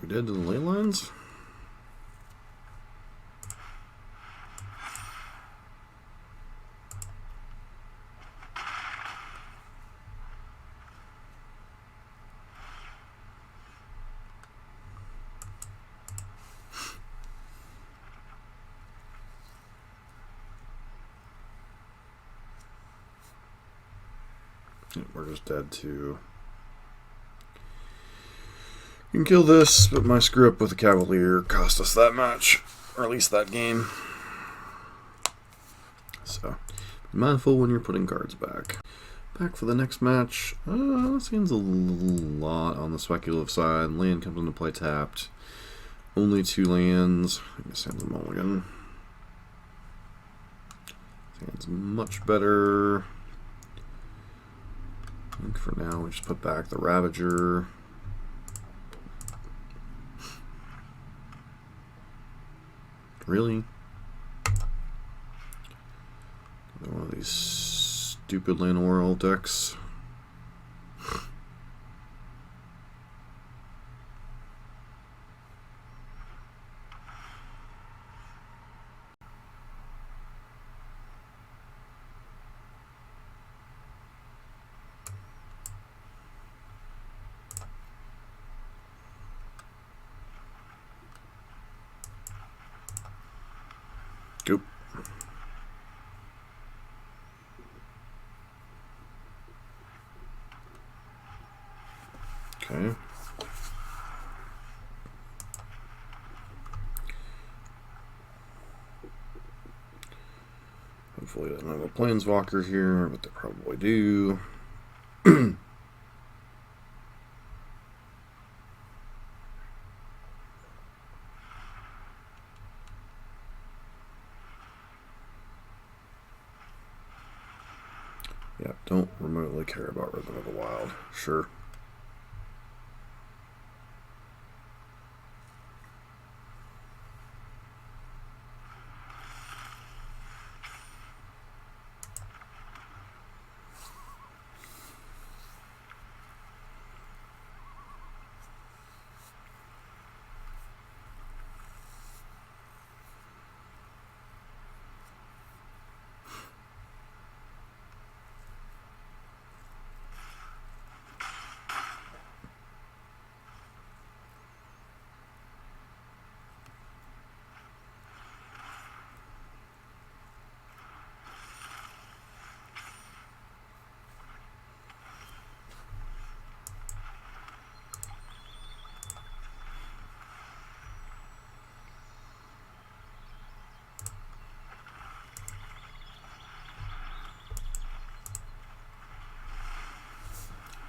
A: we did to the ley lines. We're just dead to. You can kill this, but my screw up with the Cavalier cost us that match, or at least that game. So, be mindful when you're putting cards back. Back for the next match. Seems a lot on the speculative side. Land comes into play tapped. Only 2 lands. I guess hands a mulligan. Hand's much better. I think for now we just put back the Ravager. Really? One of these stupid Land World decks. Goop. Okay. Hopefully they don't have a Planeswalker here, but they probably do. Yeah, don't remotely care about Rhythm of the Wild. Sure.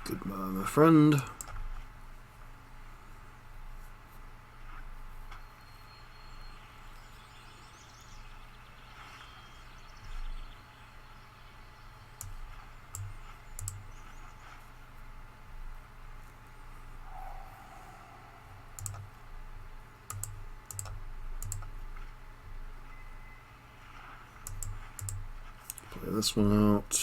A: Goodbye, my friend. Play this one out.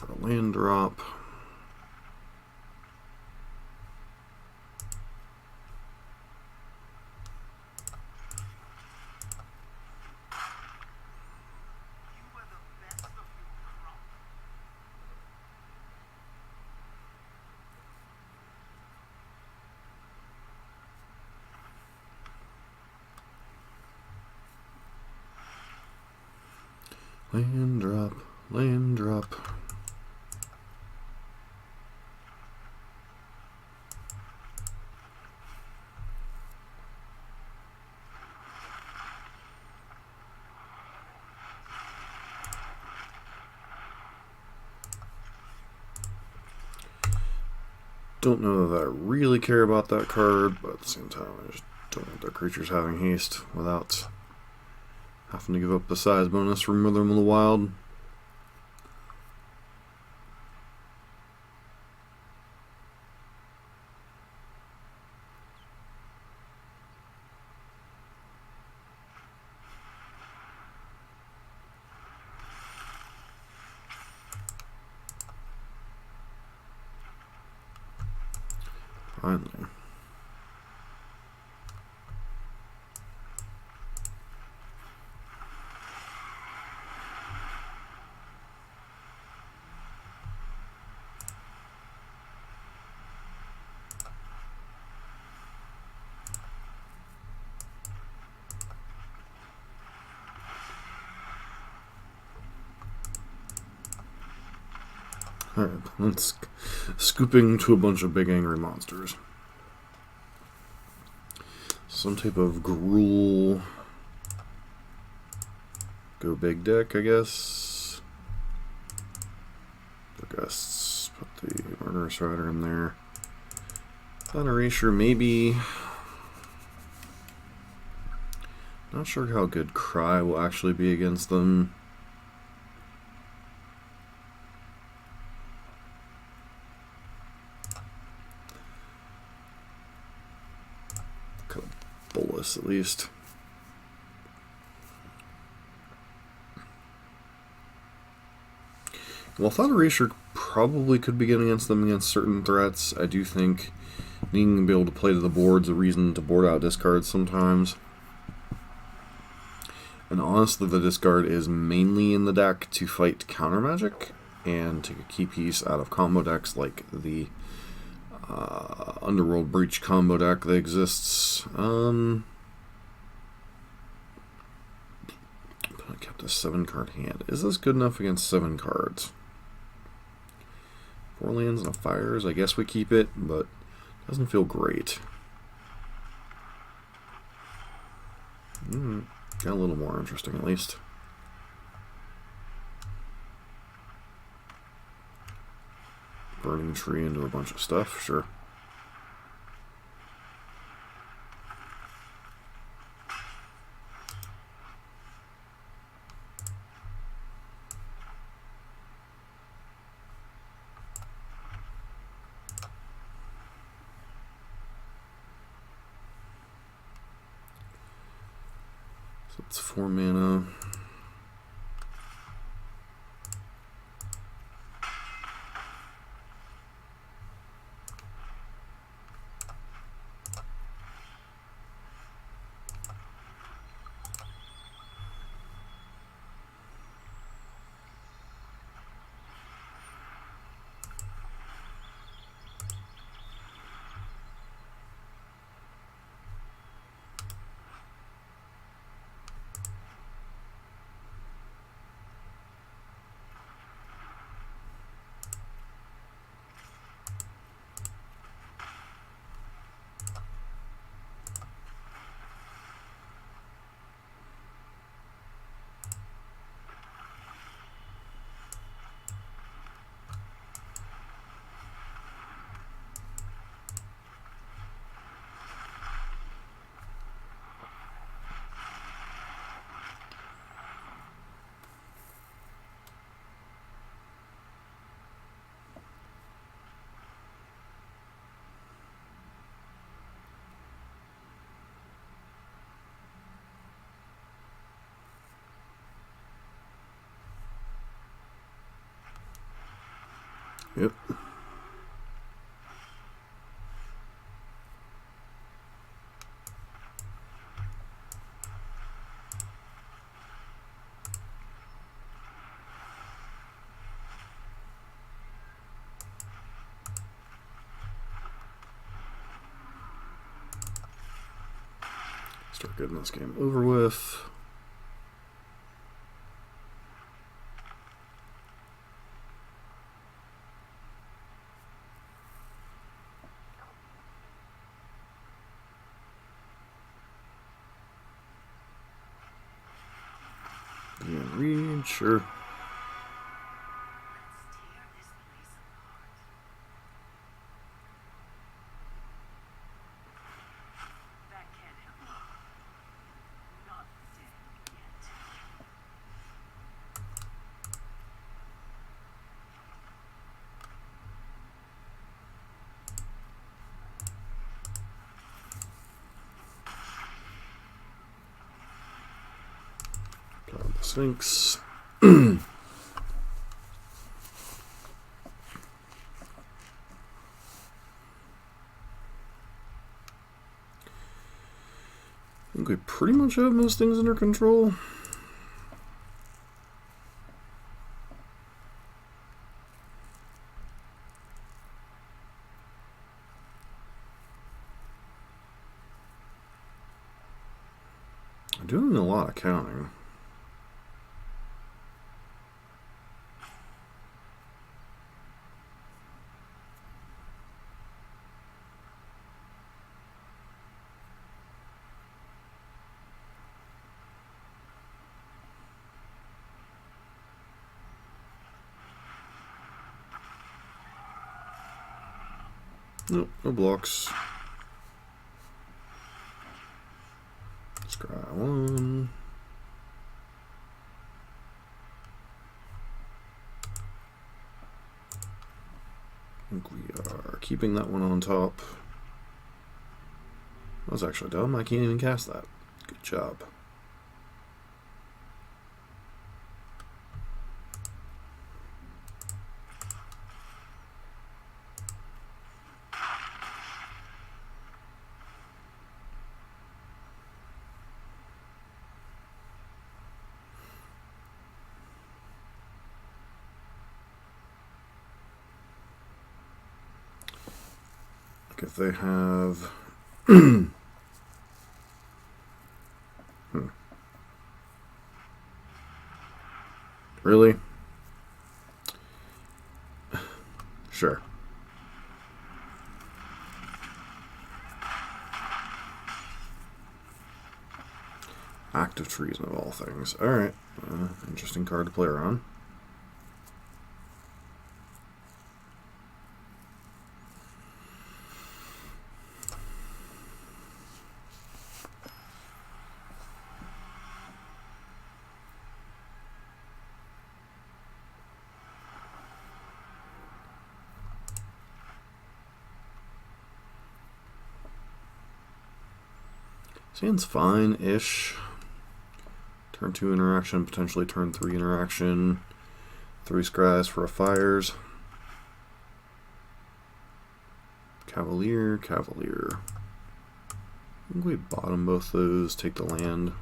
C: for a land drop. Land drop, land drop. Don't know that I really care about that card, but at the same time, I just don't want their creatures having haste without having to give up the size bonus from Wither 'em in the Wild. Finally. Alright, let's scooping to a bunch of big angry monsters. Some type of gruel. Go big deck, I guess. Aether Gusts. Put the Murderous Rider in there. Thought Erasure, maybe. Not sure how good Cry will actually be against them. Bolas, at least. Well, Thought Erasure probably could be getting against them against certain threats. I do think needing to be able to play to the board's a reason to board out discards sometimes. And honestly, the discard is mainly in the deck to fight counter magic and take a key piece out of combo decks like the Underworld Breach combo deck that exists. I kept a 7-card hand. Is this good enough against 7 cards? 4 lands and a fires. I guess we keep it, but it doesn't feel great. Got a little more interesting, at least. Burning tree into a bunch of stuff, sure. So it's 4 mana. Yep. Start getting this game over with. Yeah, read, sure. Play on the Sphinx. I think we pretty much have most things under control. I'm doing a lot of counting. Nope, no blocks. Scry one. I think we are keeping that one on top. That was actually dumb. I can't even cast that. Good job. If they have Really? Sure. Active Treason of all things. Alright. Interesting card to play around. Seems fine-ish. Turn 2 interaction, potentially turn 3 interaction. 3 scries for a fires. Cavalier. I think we bottom both those, take the land.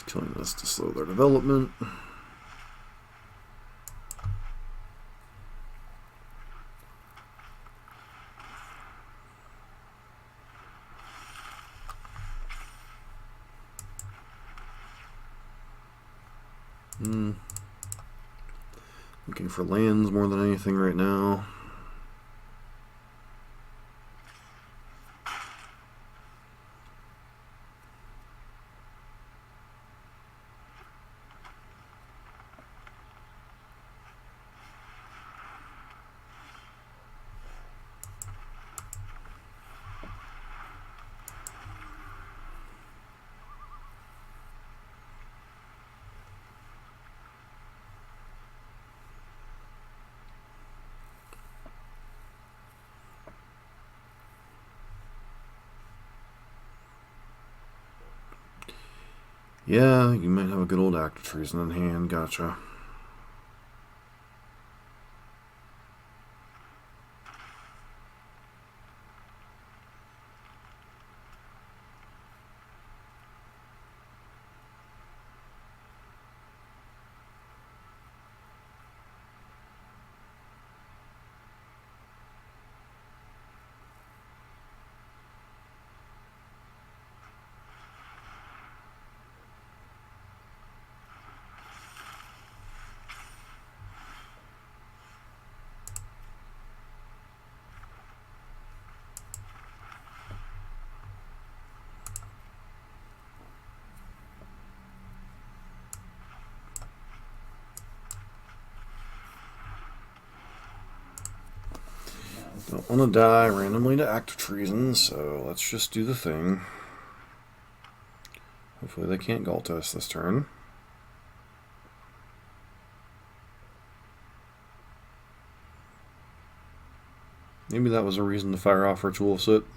C: Killing this to slow their development. Looking for lands more than anything right now. Yeah, you might have a good old Act of Treason in hand. Gotcha. Don't want to die randomly to Act of Treason, so let's just do the thing. Hopefully they can't galt us this turn. Maybe that was a reason to fire off Ritual of Soot.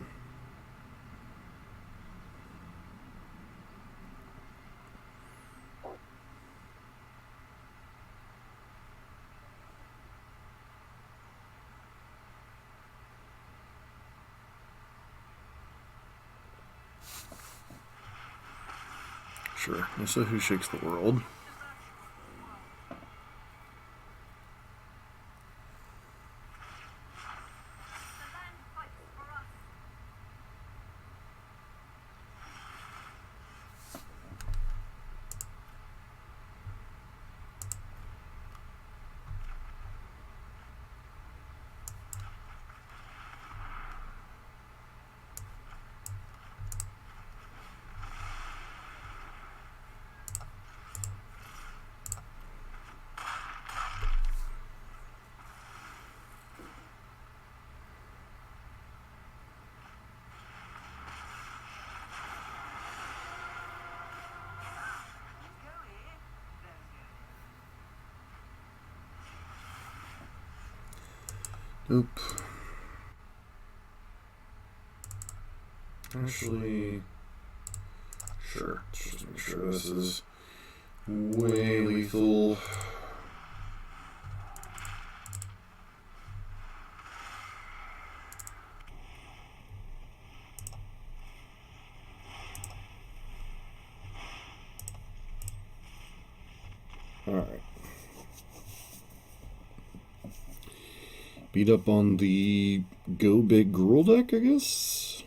C: Sure. So who shakes the world? Nope. Actually, sure. Let's just make sure this is way lethal. Alright. Beat up on the Go Big Gruel deck, I guess?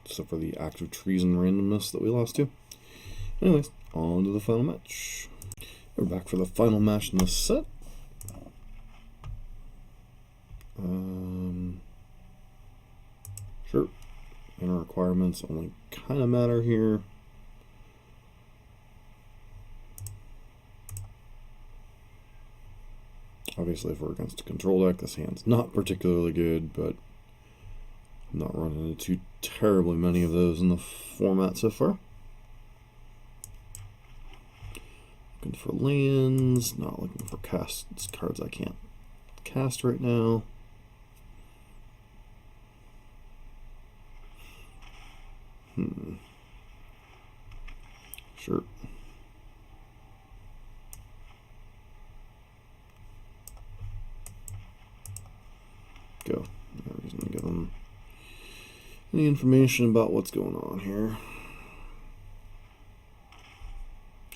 C: Except for the Act of Treason randomness that we lost to. Anyways, on to the final match. We're back for the final match in this set. Sure. Inner requirements only kind of matter here. Obviously, if we're against a control deck, this hand's not particularly good, but I'm not running into terribly many of those in the format so far. Looking for lands, not looking for cards I can't cast right now. Sure. Go. No reason to give them any information about what's going on here.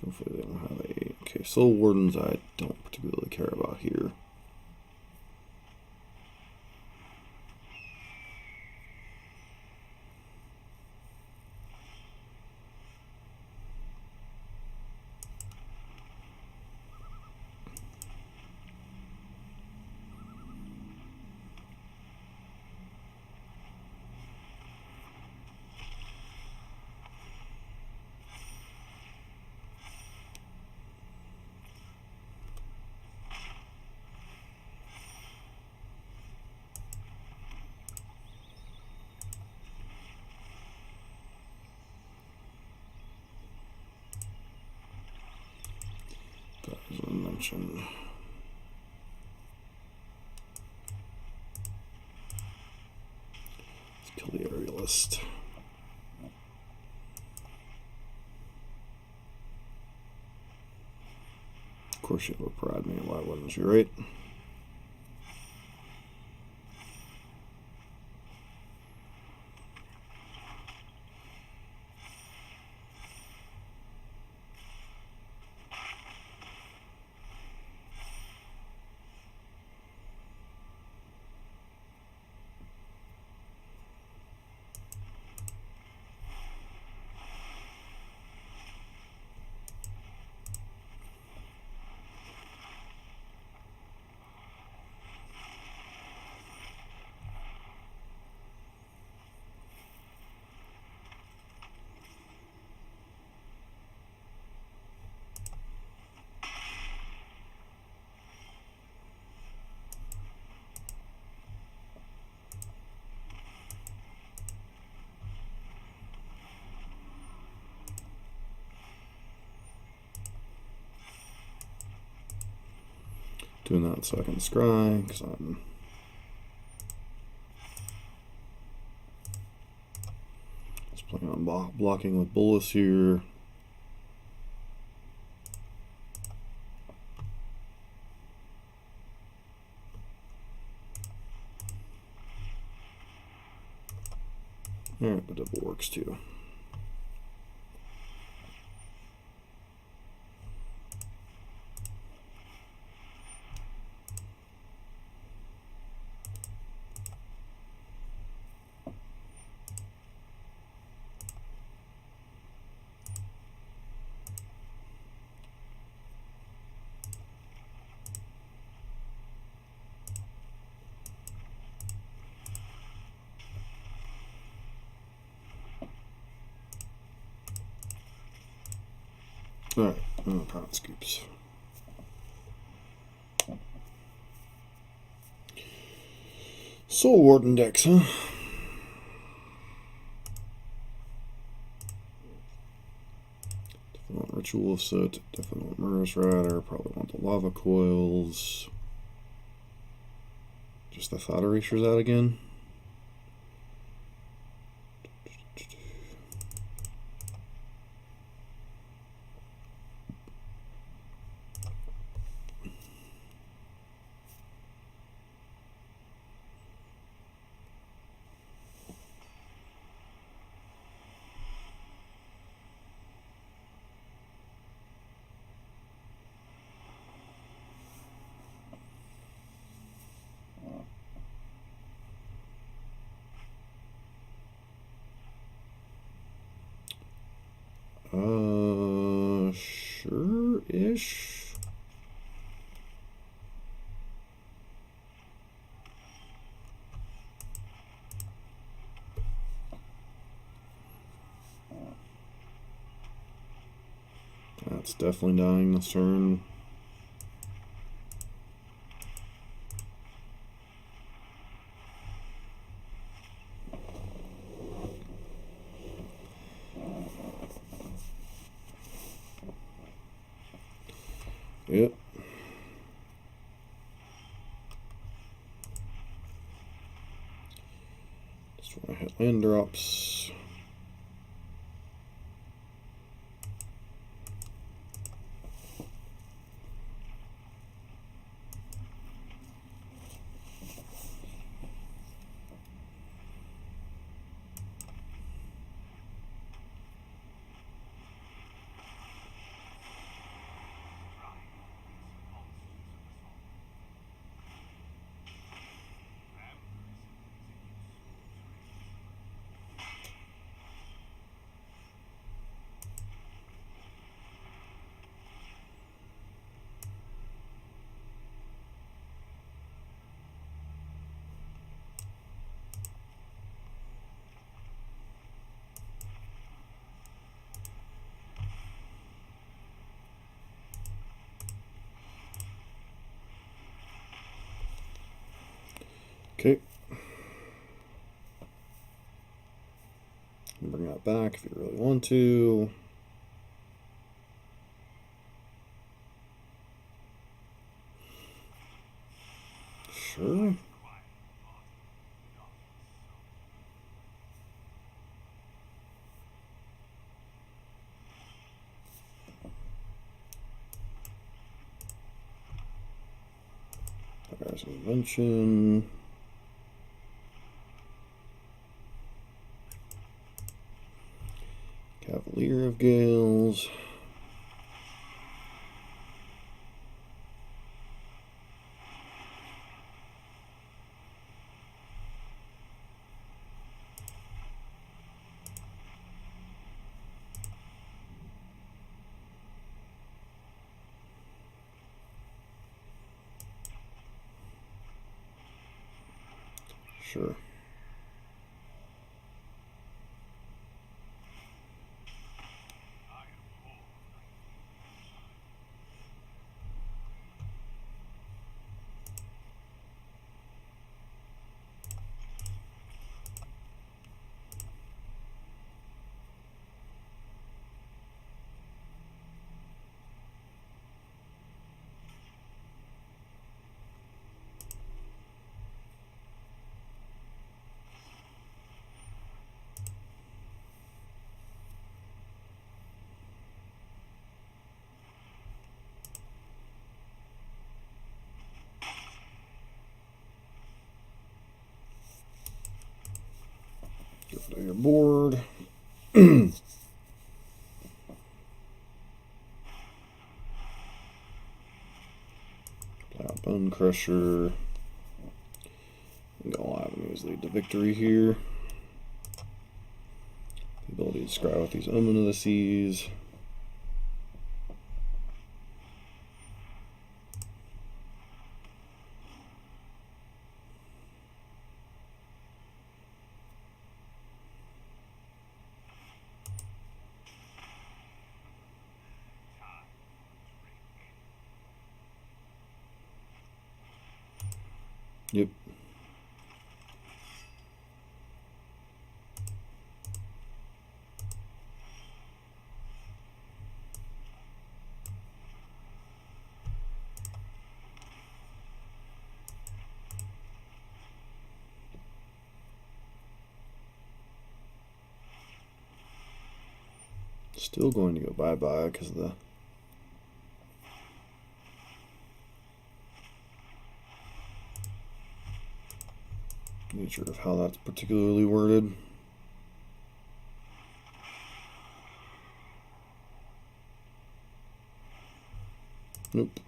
C: Hopefully they don't have a... Okay, Soul Wardens I don't particularly care about here. Fires of Invention. Let's kill the Aerialist. course you have a Pride Man, why wouldn't you, right? Doing that so I can scry, because I'm just playing on blocking with Bolas here. Alright, Bedevil works too. Alright, pound scoops. Soul Warden decks, huh? Definitely want Ritual of Soot, definitely want Murderous Rider, probably want the Lava Coils. Just the Thought Erasures out again. Sure-ish. That's definitely dying this turn. Yep. Just want to hit land drops. Okay. Bring that back if you really want to. Sure. Fires of Invention. Cavalier of Gales. Sure. Get rid of your board. Play out Bonecrusher. And go avenues lead to victory here. The ability to scry with these Omen of the Seas. Yep. Still going to go bye-bye because of the nature of how that's particularly worded. Nope.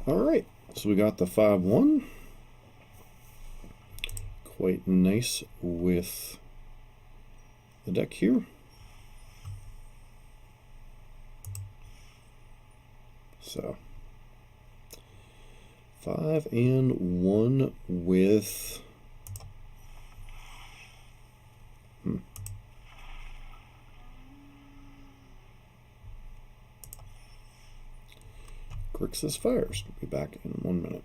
C: Alright, so we got the 5-1. Quite nice with the deck here. So 5-1 with Grixis Fires. Be back in 1 minute.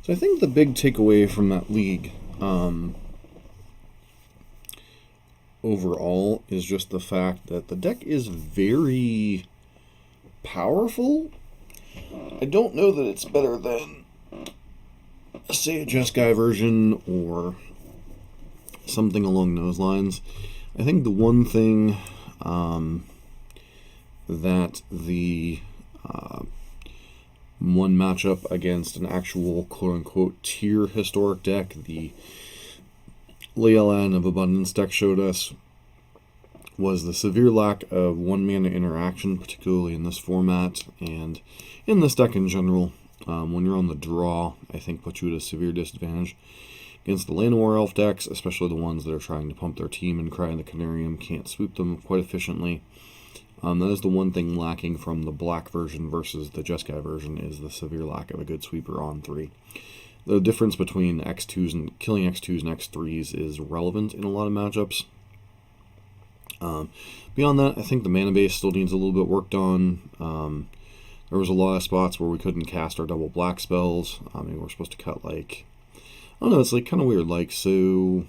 C: So I think the big takeaway from that league overall is just the fact that the deck is very powerful. I don't know that it's better than, say, a Jeskai version or something along those lines. I think the one thing that the one matchup against an actual quote-unquote tier historic deck, the Leolan of Abundance deck, showed us was the severe lack of 1-mana interaction, particularly in this format and in this deck in general. When you're on the draw, I think puts you at a severe disadvantage against the Llanowar Elf decks, especially the ones that are trying to pump their team and Cry in the Carnarium can't sweep them quite efficiently. That is the one thing lacking from the black version versus the Jeskai version, is the severe lack of a good sweeper on 3. The difference between X2s and killing X2s and X3s is relevant in a lot of matchups. Beyond that, I think the mana base still needs a little bit worked on. There was a lot of spots where we couldn't cast our double black spells. I mean, we're supposed to cut, like, I don't know, it's like kind of weird. Like, so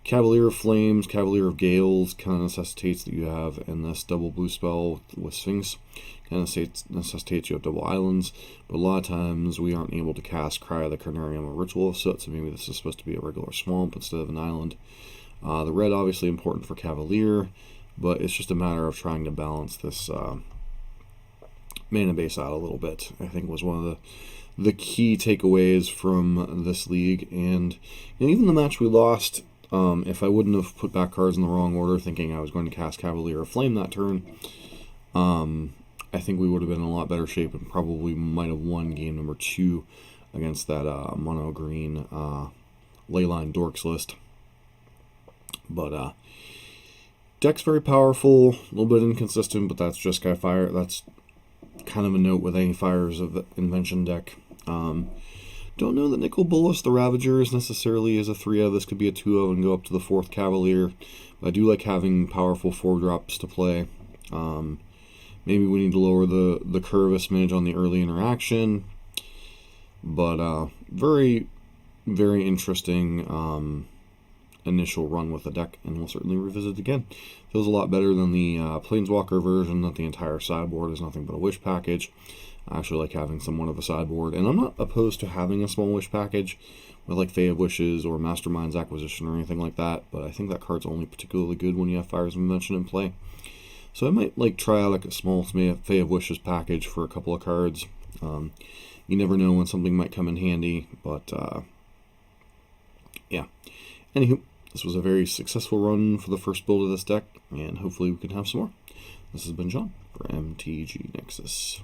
C: Cavalier of Flames, Cavalier of Gales kind of necessitates that you have in this double blue spell with Sphinx necessitates you have double islands, but a lot of times we aren't able to cast Cry of the Carnarium or Ritual of Soot, so maybe this is supposed to be a regular swamp instead of an island. The red obviously important for Cavalier, but it's just a matter of trying to balance this mana base out a little bit. I think was one of the key takeaways from this league, and even the match we lost, if I wouldn't have put back cards in the wrong order thinking I was going to cast Cavalier of Flame that turn, I think we would have been in a lot better shape and probably might have won game number 2 against that mono green Leyline Dorks list. But deck's very powerful, a little bit inconsistent, but that's just that's kind of a note with any Fires of Invention deck. Don't know that Nicol Bolas the Ravager is necessarily as a 3-0. This could be a 2-0 and go up to the 4th Cavalier. But I do like having powerful 4-drops to play. Maybe we need to lower the curve a smidge on the early interaction. But very, very interesting initial run with the deck, and we'll certainly revisit it again. Feels a lot better than the Planeswalker version, that the entire sideboard is nothing but a wish package. I actually like having somewhat of a sideboard, and I'm not opposed to having a small wish package with like Fae of Wishes or Mastermind's Acquisition or anything like that, but I think that card's only particularly good when you have Fires of Invention in play. So I might like try out like a small Fae of Wishes package for a couple of cards. You never know when something might come in handy, but yeah. Anywho, this was a very successful run for the first build of this deck, and hopefully we can have some more. This has been John for MTG Nexus.